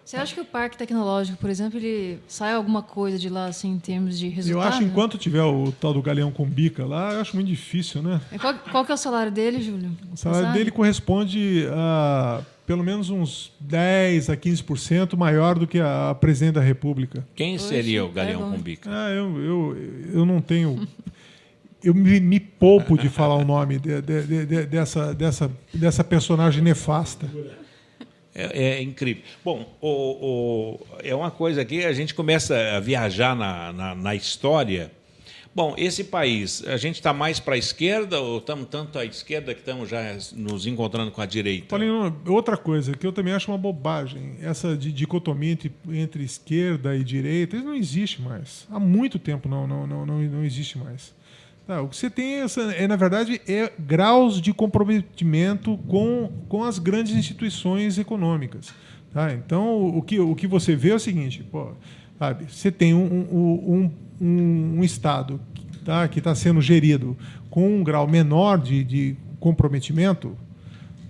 Você acha que o parque tecnológico, por exemplo, ele sai alguma coisa de lá assim, em termos de resultado? Eu acho que enquanto tiver o tal do Galeão com bica lá, eu acho muito difícil, né? Qual que é o salário dele, Júlio? O salário dele corresponde a pelo menos uns 10% a 15% maior do que a presidente da República. Quem seria o Galeão com bica? Eu não tenho... Eu me poupo de falar o nome dessa personagem nefasta. É incrível. Bom, é uma coisa que a gente começa a viajar na história. Bom, esse país, a gente está mais para a esquerda ou estamos tanto à esquerda que estamos já nos encontrando com a direita? Paulinho, outra coisa que eu também acho uma bobagem, essa dicotomia entre esquerda e direita, isso não existe mais. Há muito tempo não existe mais. O que você tem na verdade, graus de comprometimento com as grandes instituições econômicas. Tá? Então, o que você vê é o seguinte, sabe, você tem um Estado que está sendo gerido com um grau menor de comprometimento,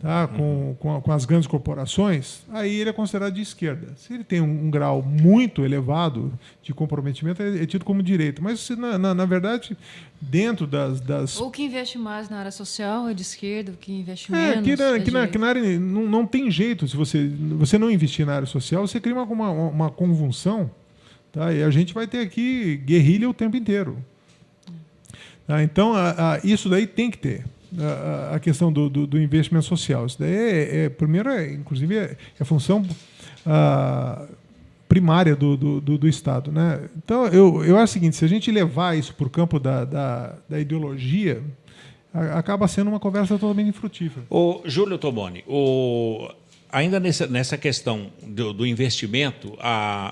tá, com as grandes corporações, aí ele é considerado de esquerda. Se ele tem um grau muito elevado de comprometimento, é tido como direita. Mas, na verdade, dentro das... Ou que investe mais na área social é de esquerda, o que investe menos que na área não tem jeito. Se você não investir na área social, você cria uma convulsão, tá? E a gente vai ter aqui guerrilha o tempo inteiro. Tá? Então, isso daí tem que ter. A questão do investimento social. Isso daí primeiro, inclusive, é função primária do Estado. Né? Então, eu acho o seguinte, se a gente levar isso para o campo da ideologia, acaba sendo uma conversa totalmente infrutífera. O Júlio Toboni, ainda nessa questão do investimento,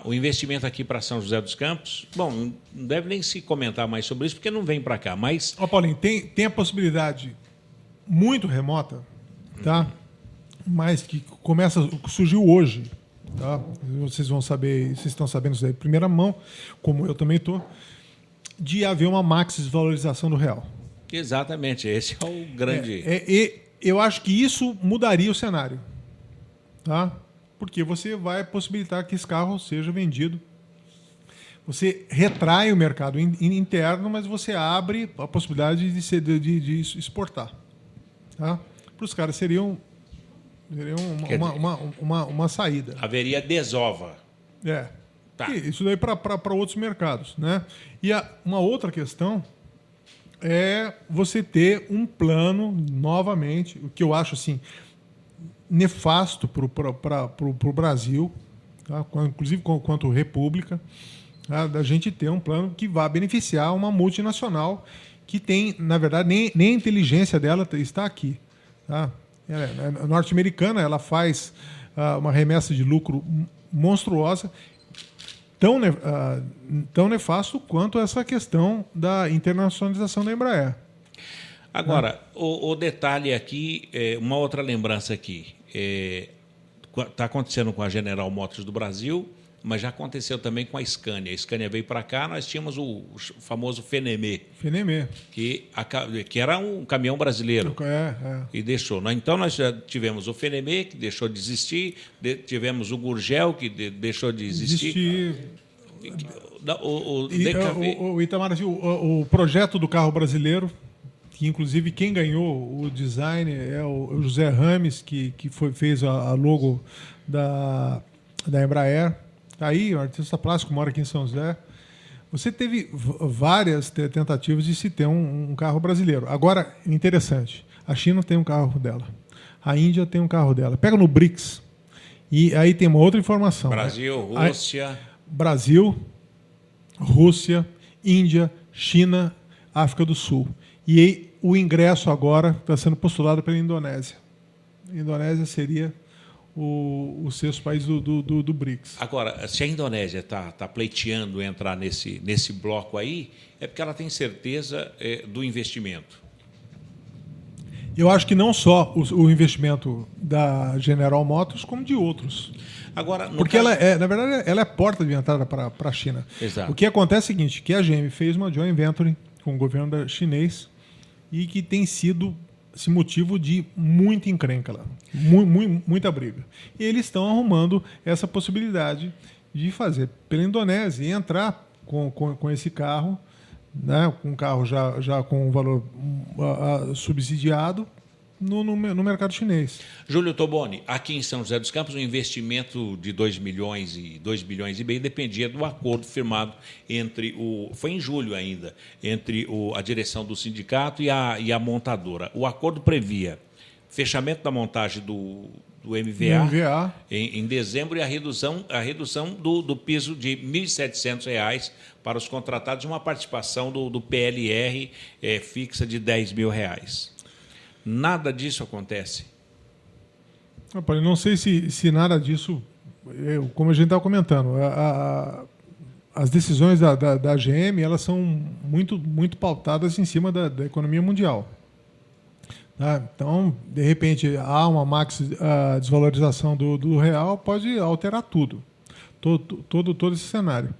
o investimento aqui para São José dos Campos, bom, não deve nem se comentar mais sobre isso, porque não vem para cá, mas... Paulinho, tem a possibilidade muito remota, tá? Mas que surgiu hoje, tá? Vocês vão saber, vocês estão sabendo isso aí de primeira mão, como eu também estou, de haver uma maxi-desvalorização do real. Exatamente, esse é o grande... Eu acho que isso mudaria o cenário, tá? Porque você vai possibilitar que esse carro seja vendido. Você retrai o mercado interno, mas você abre a possibilidade de exportar. Tá? Para os caras seria uma saída. Haveria desova. Tá. Isso daí para outros mercados. Né? E uma outra questão é você ter um plano, novamente, o que eu acho assim, nefasto para o Brasil, tá? Inclusive quanto república, tá? Da gente ter um plano que vá beneficiar uma multinacional que tem, na verdade, nem a inteligência dela está aqui. Tá? A norte-americana, ela faz uma remessa de lucro monstruosa, tão nefasto quanto essa questão da internacionalização da Embraer. Agora, o detalhe aqui, uma outra lembrança aqui, está acontecendo com a General Motors do Brasil, mas já aconteceu também com a Scania. A Scania veio para cá, nós tínhamos o famoso Fenemê. Que era um caminhão brasileiro. E deixou. Então, nós já tivemos o Fenemê, que deixou de existir, tivemos o Gurgel, que deixou de existir. O Itamar, o projeto do carro brasileiro, que inclusive quem ganhou o design é o José Rames, que fez a logo da Embraer. Aí, o artista plástico mora aqui em São José. Você teve várias tentativas de se ter um carro brasileiro. Agora, interessante, a China tem um carro dela, a Índia tem um carro dela. Pega no BRICS, e aí tem uma outra informação. Brasil, né? Rússia. Brasil, Rússia, Índia, China, África do Sul. E aí, o ingresso agora está sendo postulado pela Indonésia. A Indonésia seria o sexto país do BRICS. Agora, se a Indonésia está pleiteando entrar nesse bloco aí, é porque ela tem certeza do investimento. Eu acho que não só o investimento da General Motors, como de outros. Agora, porque na verdade, ela é porta de entrada para a China. Exato. O que acontece é o seguinte, que a GM fez uma joint venture com o governo chinês e que tem sido esse motivo de muita encrenca lá, muita briga. E eles estão arrumando essa possibilidade de fazer pela Indonésia e entrar com esse carro, né, com um carro já com um valor subsidiado no mercado chinês. Júlio Toboni, aqui em São José dos Campos, o investimento de 2 milhões e meio dependia do acordo firmado foi em julho ainda, entre a direção do sindicato e a montadora. O acordo previa fechamento da montagem do MVA. Em dezembro e a redução do piso de R$ 1.700 para os contratados e uma participação do PLR fixa de R$ 10.000. Nada disso acontece. Rapaz, eu não sei se nada disso, como a gente estava comentando, as decisões da GM elas são muito pautadas em cima da economia mundial. Tá? Então, de repente, há uma desvalorização do real, pode alterar tudo, todo esse cenário.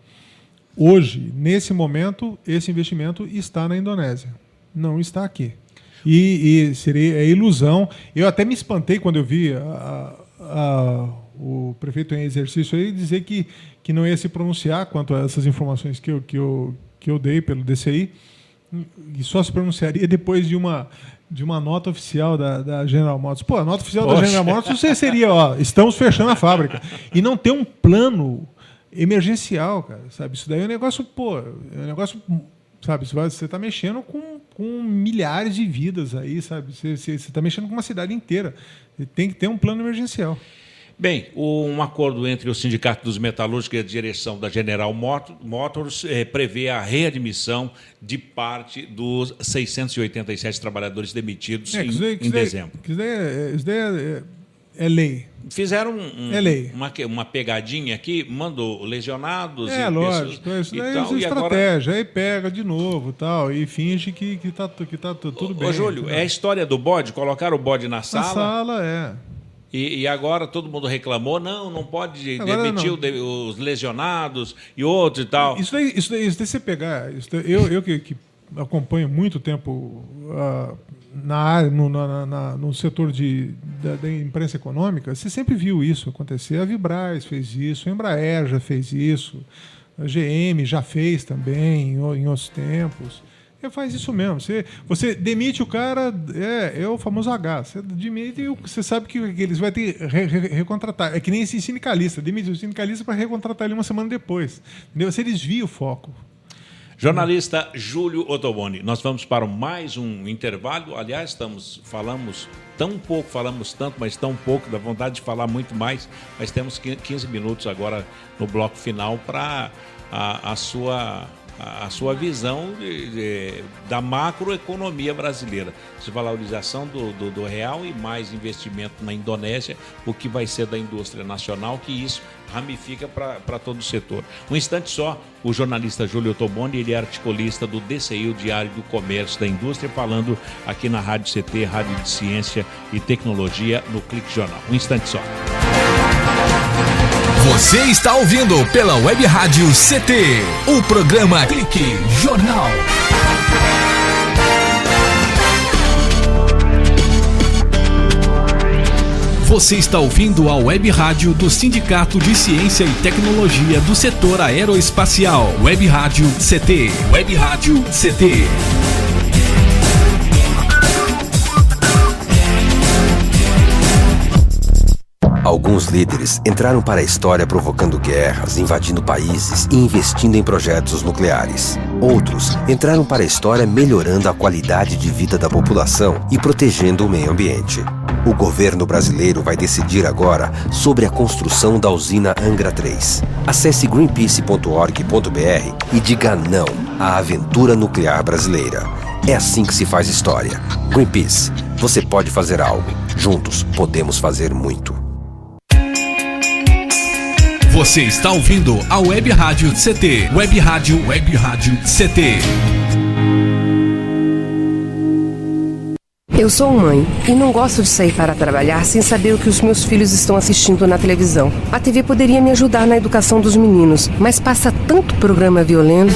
Hoje, nesse momento, esse investimento está na Indonésia, não está aqui. E seria ilusão. Eu até me espantei quando eu vi o prefeito em exercício aí dizer que não ia se pronunciar quanto a essas informações que eu dei pelo DCI, e só se pronunciaria depois de uma nota oficial da General Motors. Pô, a nota oficial da General Motors seria, estamos fechando a fábrica. E não ter um plano emergencial, cara, sabe? Isso daí é um negócio, sabe? Você está mexendo com milhares de vidas aí, sabe? Você está mexendo com uma cidade inteira. Tem que ter um plano emergencial. Bem, um acordo entre o Sindicato dos Metalúrgicos e a direção da General Motors prevê a readmissão de parte dos 687 trabalhadores demitidos em dezembro. Isso daí é lei. Fizeram lei. Uma pegadinha aqui, mandou lesionados e lógico, pessoas isso daí é estratégia, agora... aí pega de novo tal, e finge que tá tudo bem. Ô, Júlio, é a história do bode, colocaram o bode na sala. Na sala, E agora todo mundo reclamou, não pode demitir os lesionados e outros e tal. Isso daí você pegar... Eu que acompanho muito tempo na área, no setor da imprensa econômica, você sempre viu isso acontecer. A Vibraz fez isso, a Embraer já fez isso, a GM já fez também em outros tempos. Faz isso mesmo. Você demite o cara, é o famoso H. Você demite e você sabe que eles vão ter recontratar. É que nem esse sindicalista. Demite o sindicalista para recontratar ele uma semana depois. Entendeu? Você desvia o foco. Jornalista Júlio Ottoboni, nós vamos para mais um intervalo. Aliás, falamos tão pouco, falamos tanto, mas tão pouco, dá vontade de falar muito mais, mas temos 15 minutos agora no bloco final para a sua visão da macroeconomia brasileira. Desvalorização do real e mais investimento na Indonésia, o que vai ser da indústria nacional, que isso ramifica para todo o setor. Um instante só, o jornalista Júlio Ottoboni, ele é articulista do DCI, o Diário do Comércio da Indústria, falando aqui na Rádio CT, Rádio de Ciência e Tecnologia, no Clique Jornal. Um instante só. Você está ouvindo pela Web Rádio CT, o programa Clique Jornal. Você está ouvindo a Web Rádio do Sindicato de Ciência e Tecnologia do Setor Aeroespacial. Web Rádio CT. Web Rádio CT. Alguns líderes entraram para a história provocando guerras, invadindo países e investindo em projetos nucleares. Outros entraram para a história melhorando a qualidade de vida da população e protegendo o meio ambiente. O governo brasileiro vai decidir agora sobre a construção da usina Angra 3. Acesse greenpeace.org.br e diga não à aventura nuclear brasileira. É assim que se faz história. Greenpeace, você pode fazer algo. Juntos podemos fazer muito. Você está ouvindo a Web Rádio CT. Web Rádio CT. Eu sou mãe e não gosto de sair para trabalhar sem saber o que os meus filhos estão assistindo na televisão. A TV poderia me ajudar na educação dos meninos, mas passa tanto programa violento.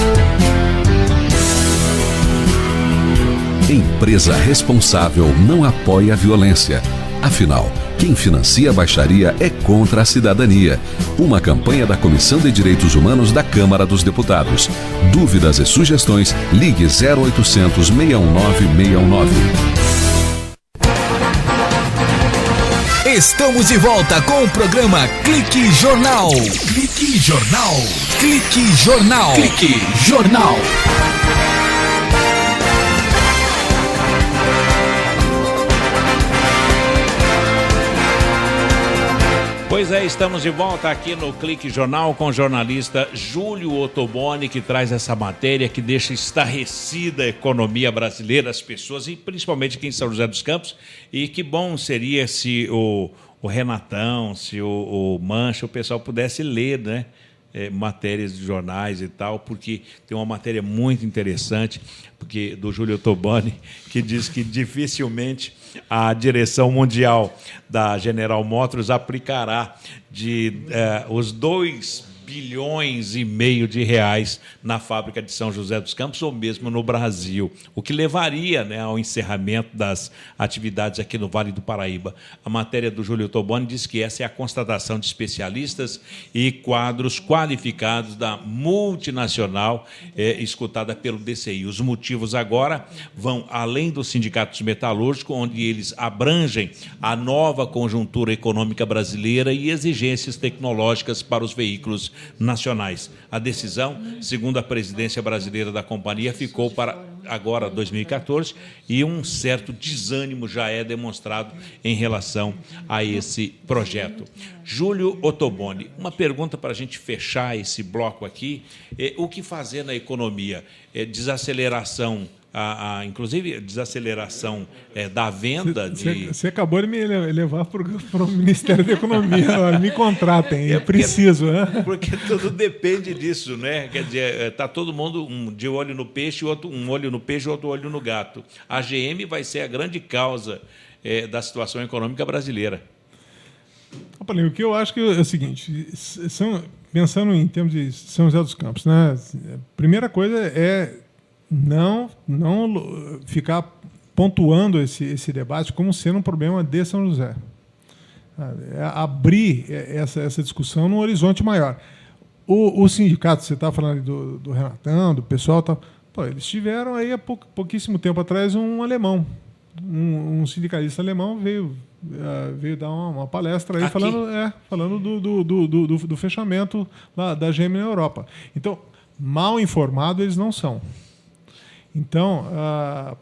Empresa responsável não apoia a violência. Afinal, quem financia a baixaria é contra a cidadania. Uma campanha da Comissão de Direitos Humanos da Câmara dos Deputados. Dúvidas e sugestões, ligue 0800 619 619. Estamos de volta com o programa Clique Jornal. Clique Jornal. Clique Jornal. Clique Jornal. Pois é, estamos de volta aqui no Clique Jornal com o jornalista Júlio Ottoboni, que traz essa matéria que deixa estarrecida a economia brasileira, as pessoas, e principalmente aqui em São José dos Campos. E que bom seria se o Renatão, se o Mancha, o pessoal pudesse ler, né? Matérias de jornais e tal, porque tem uma matéria muito interessante do Júlio Ottoboni, que diz que dificilmente a direção mundial da General Motors aplicará os 2 bilhões e meio de reais na fábrica de São José dos Campos ou mesmo no Brasil, o que levaria, né, ao encerramento das atividades aqui no Vale do Paraíba. A matéria do Júlio Ottoboni diz que essa é a constatação de especialistas e quadros qualificados da multinacional escutada pelo DCI. Os motivos agora vão além dos sindicatos metalúrgicos, onde eles abrangem a nova conjuntura econômica brasileira e exigências tecnológicas para os veículos nacionais. A decisão, segundo a presidência brasileira da companhia, ficou para agora 2014 e um certo desânimo já é demonstrado em relação a esse projeto. Júlio Ottoboni, uma pergunta para a gente fechar esse bloco aqui. O que fazer na economia? Desaceleração, inclusive desaceleração da venda de... Você acabou de me levar para o Ministério da Economia. Me contratem, é preciso. Porque tudo depende disso, né? Quer dizer, está todo mundo de olho no peixe, um olho no peixe, outro olho no gato. A GM vai ser a grande causa da situação econômica brasileira. O que eu acho que é o seguinte, pensando em termos de São José dos Campos, né? A primeira coisa é não ficar pontuando esse debate como sendo um problema de São José. Abrir essa discussão num horizonte maior. O sindicato, você está falando do Renatão, do pessoal, eles tiveram aí há pouquíssimo tempo atrás um alemão, um sindicalista alemão veio dar uma palestra aí falando do fechamento da GM na Europa. Então, mal informados eles não são. Então,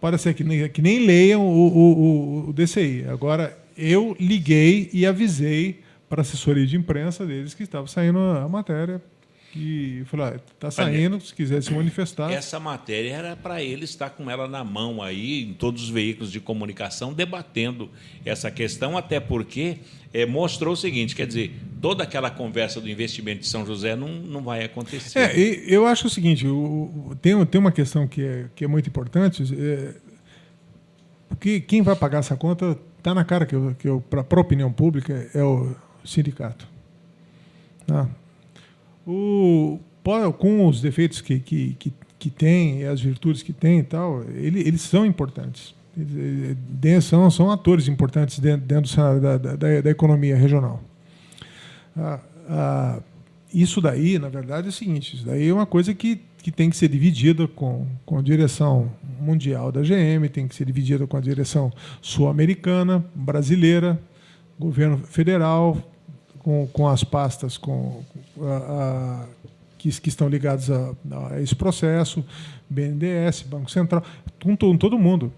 pode ser que nem leiam o DCI. Agora, eu liguei e avisei para a assessoria de imprensa deles que estava saindo a matéria. E falei, está saindo, se quiser se manifestar. Essa matéria era para ele estar com ela na mão aí, em todos os veículos de comunicação, debatendo essa questão, até porque mostrou o seguinte, quer dizer, toda aquela conversa do investimento de São José não vai acontecer. Eu acho o seguinte, tem uma questão que é muito importante, porque quem vai pagar essa conta está na cara que para a opinião pública é o sindicato. Tá? Com os defeitos que tem, as virtudes que tem e tal, eles são importantes. São atores importantes dentro do cenário da economia regional. Isso daí, na verdade, é o seguinte, isso daí é uma coisa que tem que ser dividida com a direção mundial da GM, tem que ser dividida com a direção sul-americana, brasileira, governo federal, com as pastas que estão ligadas a esse processo, BNDES, Banco Central, com todo mundo.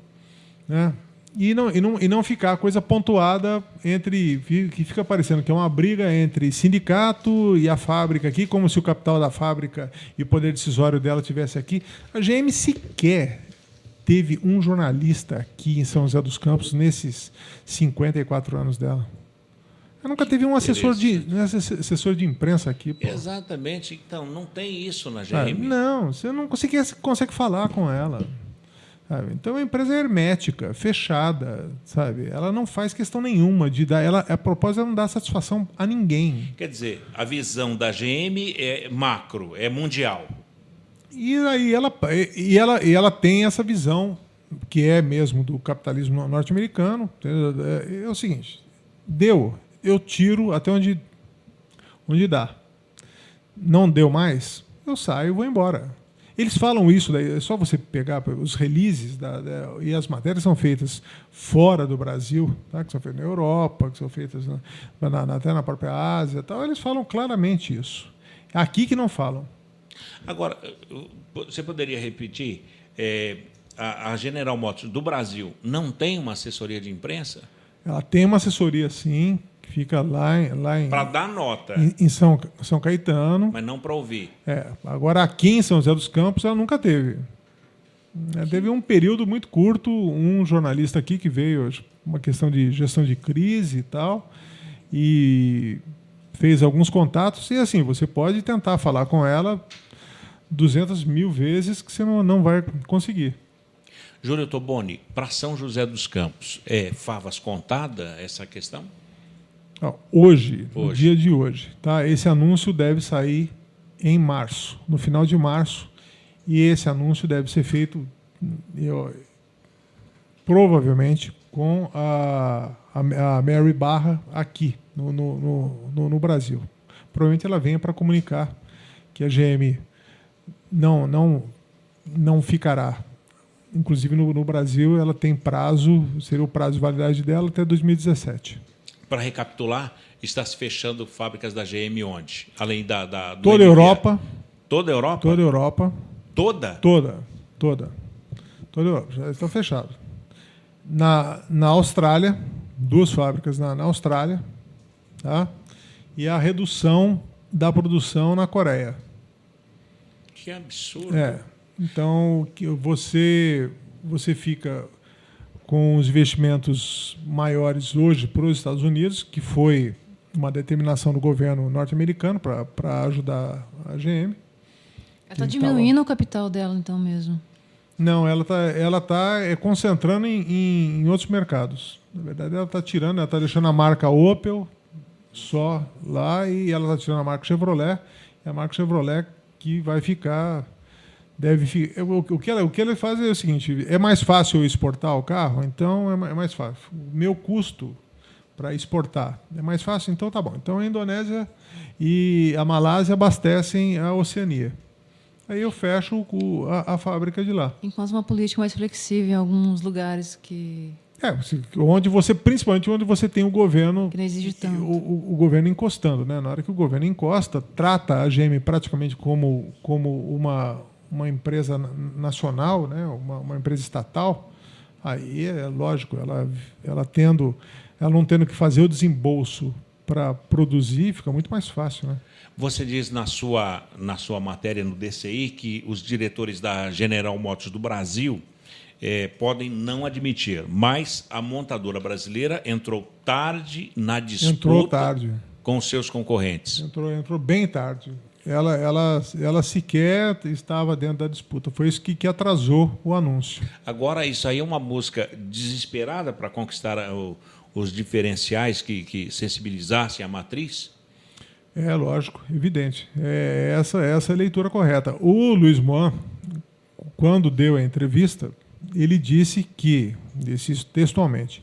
Né? E não ficar a coisa pontuada que fica parecendo que é uma briga entre sindicato e a fábrica aqui, como se o capital da fábrica e o poder decisório dela estivesse aqui. A GM sequer teve um jornalista aqui em São José dos Campos nesses 54 anos dela. Ela nunca teve um assessor de imprensa aqui. Pô. Exatamente. Então, não tem isso na GM. Não, você não consegue falar com ela. Sabe? Então, a empresa é hermética, fechada. Sabe? Ela não faz questão nenhuma de dar... A propósito, ela não dá satisfação a ninguém. Quer dizer, a visão da GM é macro, é mundial. E aí ela tem essa visão, que é mesmo do capitalismo norte-americano. É o seguinte, eu tiro até onde dá. Não deu mais, eu saio e vou embora. Eles falam isso, daí, é só você pegar os releases e as matérias são feitas fora do Brasil, tá? Que são feitas na Europa, que são feitas até na própria Ásia. Tal. Eles falam claramente isso. Aqui que não falam. Agora, você poderia repetir, a General Motors do Brasil não tem uma assessoria de imprensa? Ela tem uma assessoria, sim, que fica lá em... Para dar nota. Em São Caetano. Mas não para ouvir. Agora, aqui em São José dos Campos, ela nunca teve. Teve um período muito curto, um jornalista aqui que veio, uma questão de gestão de crise e tal, e fez alguns contatos, e assim, você pode tentar falar com ela 200 mil vezes que você não vai conseguir. Júlio Ottoboni, para São José dos Campos, é favas contada essa questão? Hoje, no dia de hoje. Tá? Esse anúncio deve sair em março, no final de março, e esse anúncio deve ser feito provavelmente com a Mary Barra aqui no Brasil. Provavelmente ela venha para comunicar que a GM não ficará. Inclusive no Brasil ela tem prazo, seria o prazo de validade dela até 2017. Para recapitular, está se fechando fábricas da GM onde? Além do toda a Europa. Toda a Europa? Toda a Europa. Toda? Toda a Europa, já está fechado. Na Austrália, 2 fábricas na Austrália, tá? E a redução da produção na Coreia. Que absurdo. Então, você fica com os investimentos maiores hoje para os Estados Unidos, que foi uma determinação do governo norte-americano para ajudar a GM. Ela está diminuindo o capital dela, então, mesmo? Não, ela tá concentrando em outros mercados. Na verdade, ela está deixando a marca Opel só lá e ela está tirando a marca Chevrolet. E a marca Chevrolet que vai ficar... O que ela faz é o seguinte: é mais fácil eu exportar o carro, então é mais fácil. O meu custo para exportar é mais fácil, então tá bom. Então a Indonésia e a Malásia abastecem a Oceania. Aí eu fecho a fábrica de lá. Enquanto uma política mais flexível em alguns lugares que... Principalmente onde você tem o governo... Que não exige tanto. O governo encostando, né? Na hora que o governo encosta, trata a GM praticamente como uma empresa nacional, né? uma empresa estatal. Aí é lógico, ela não tendo que fazer o desembolso para produzir, fica muito mais fácil, né? Você diz na sua matéria no DCI que os diretores da General Motors do Brasil podem não admitir, mas a montadora brasileira entrou tarde na disputa com seus concorrentes. Entrou bem tarde. Ela sequer estava dentro da disputa. Foi isso que atrasou o anúncio. Agora, isso aí é uma busca desesperada para conquistar os diferenciais que sensibilizassem a matriz? É lógico, evidente. Essa é a leitura correta. O Luiz Moan, quando deu a entrevista, ele disse textualmente,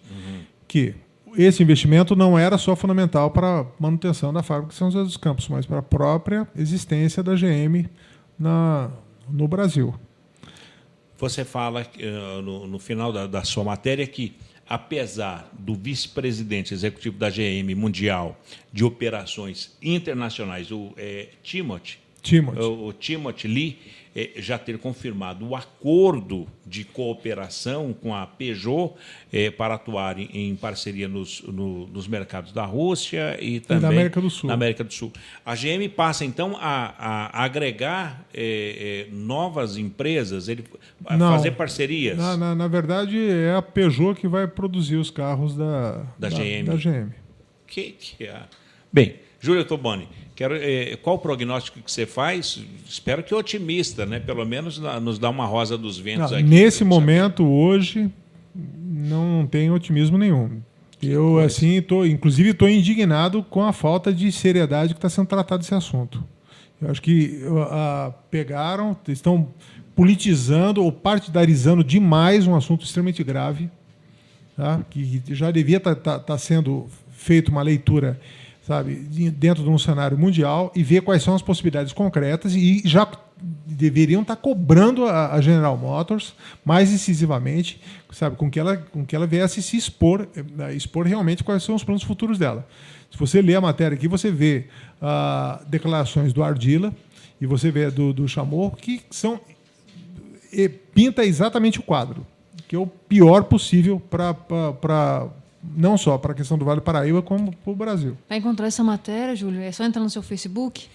que esse investimento não era só fundamental para a manutenção da fábrica de São José dos Campos, mas para a própria existência da GM no Brasil. Você fala no final da sua matéria que, apesar do vice-presidente executivo da GM Mundial de Operações Internacionais, o Timothy Lee, já ter confirmado o acordo de cooperação com a Peugeot para atuar em parceria nos mercados da Rússia e também na América do Sul. Na América do Sul. A GM passa, então, a agregar novas empresas, fazer parcerias? Na verdade, é a Peugeot que vai produzir os carros da GM. Bem, Júlio Toboni, qual o prognóstico que você faz? Espero que otimista, né? Pelo menos nos dá uma rosa dos ventos aqui. Nesse momento, hoje, não tem otimismo nenhum. Eu, inclusive, estou indignado com a falta de seriedade que está sendo tratado esse assunto. Eu acho que estão politizando ou partidarizando demais um assunto extremamente grave, tá? Que já devia estar sendo feita uma leitura, sabe, dentro de um cenário mundial e ver quais são as possibilidades concretas e já deveriam estar cobrando a General Motors mais incisivamente, sabe, com que ela viesse se expor realmente quais são os planos futuros dela. Se você lê a matéria aqui, você vê declarações do Ardila e você vê do Chamorro, que pinta exatamente o quadro, que é o pior possível para não só para a questão do Vale do Paraíba, como para o Brasil. Para encontrar essa matéria, Júlio, é só entrar no seu Facebook?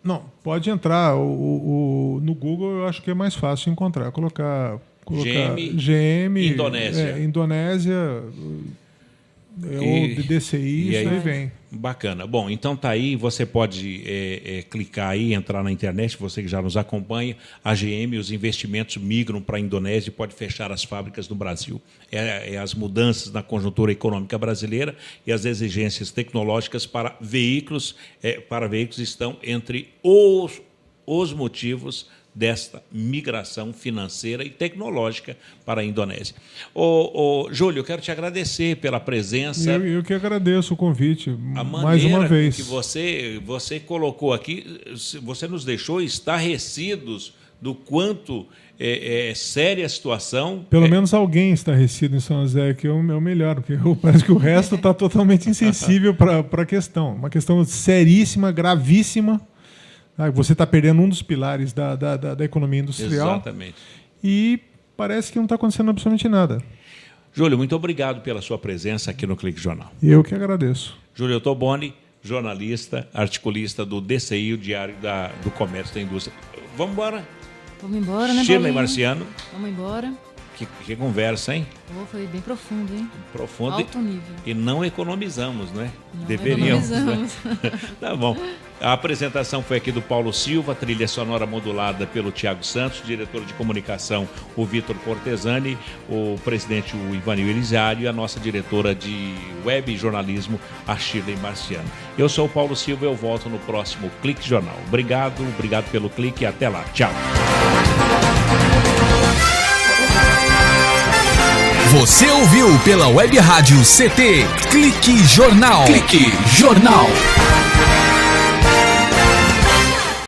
Não, pode entrar. No Google eu acho que é mais fácil encontrar. Colocar GM Indonésia. Indonésia ou DCI, isso aí vem. Bacana. Bom, então tá aí, você pode clicar aí, entrar na internet, você que já nos acompanha, a GM, os investimentos migram para a Indonésia e pode fechar as fábricas no Brasil. As mudanças na conjuntura econômica brasileira e as exigências tecnológicas para veículos estão entre os motivos desta migração financeira e tecnológica para a Indonésia. Júlio, eu quero te agradecer pela presença. Eu que agradeço o convite, mais uma vez. Que você colocou aqui, você nos deixou estarrecidos do quanto é séria a situação. Pelo menos alguém estarrecido em São José, que é o melhor, porque parece que o resto está totalmente insensível para a questão. Uma questão seríssima, gravíssima. Você está perdendo um dos pilares da economia industrial. Exatamente. E parece que não está acontecendo absolutamente nada. Júlio, muito obrigado pela sua presença aqui no Clique Jornal. Eu que agradeço. Júlio Toboni, jornalista, articulista do DCI, o Diário do Comércio e da Indústria. Vamos embora? Vamos embora, né, Shirley Marciano. Vamos embora. Que conversa, hein? Foi bem profundo, hein? Profundo. Alto nível. E não economizamos, né? Não deveríamos. Economizamos. Né? Tá bom. A apresentação foi aqui do Paulo Silva, trilha sonora modulada pelo Tiago Santos, diretor de comunicação, o Vitor Cortesani, o presidente, o Ivanil Elisário, e a nossa diretora de web e jornalismo, a Shirley Marciano. Eu sou o Paulo Silva e eu volto no próximo Clique Jornal. Obrigado pelo clique e até lá. Tchau. Você ouviu pela Web Rádio CT Clique Jornal. Clique Jornal.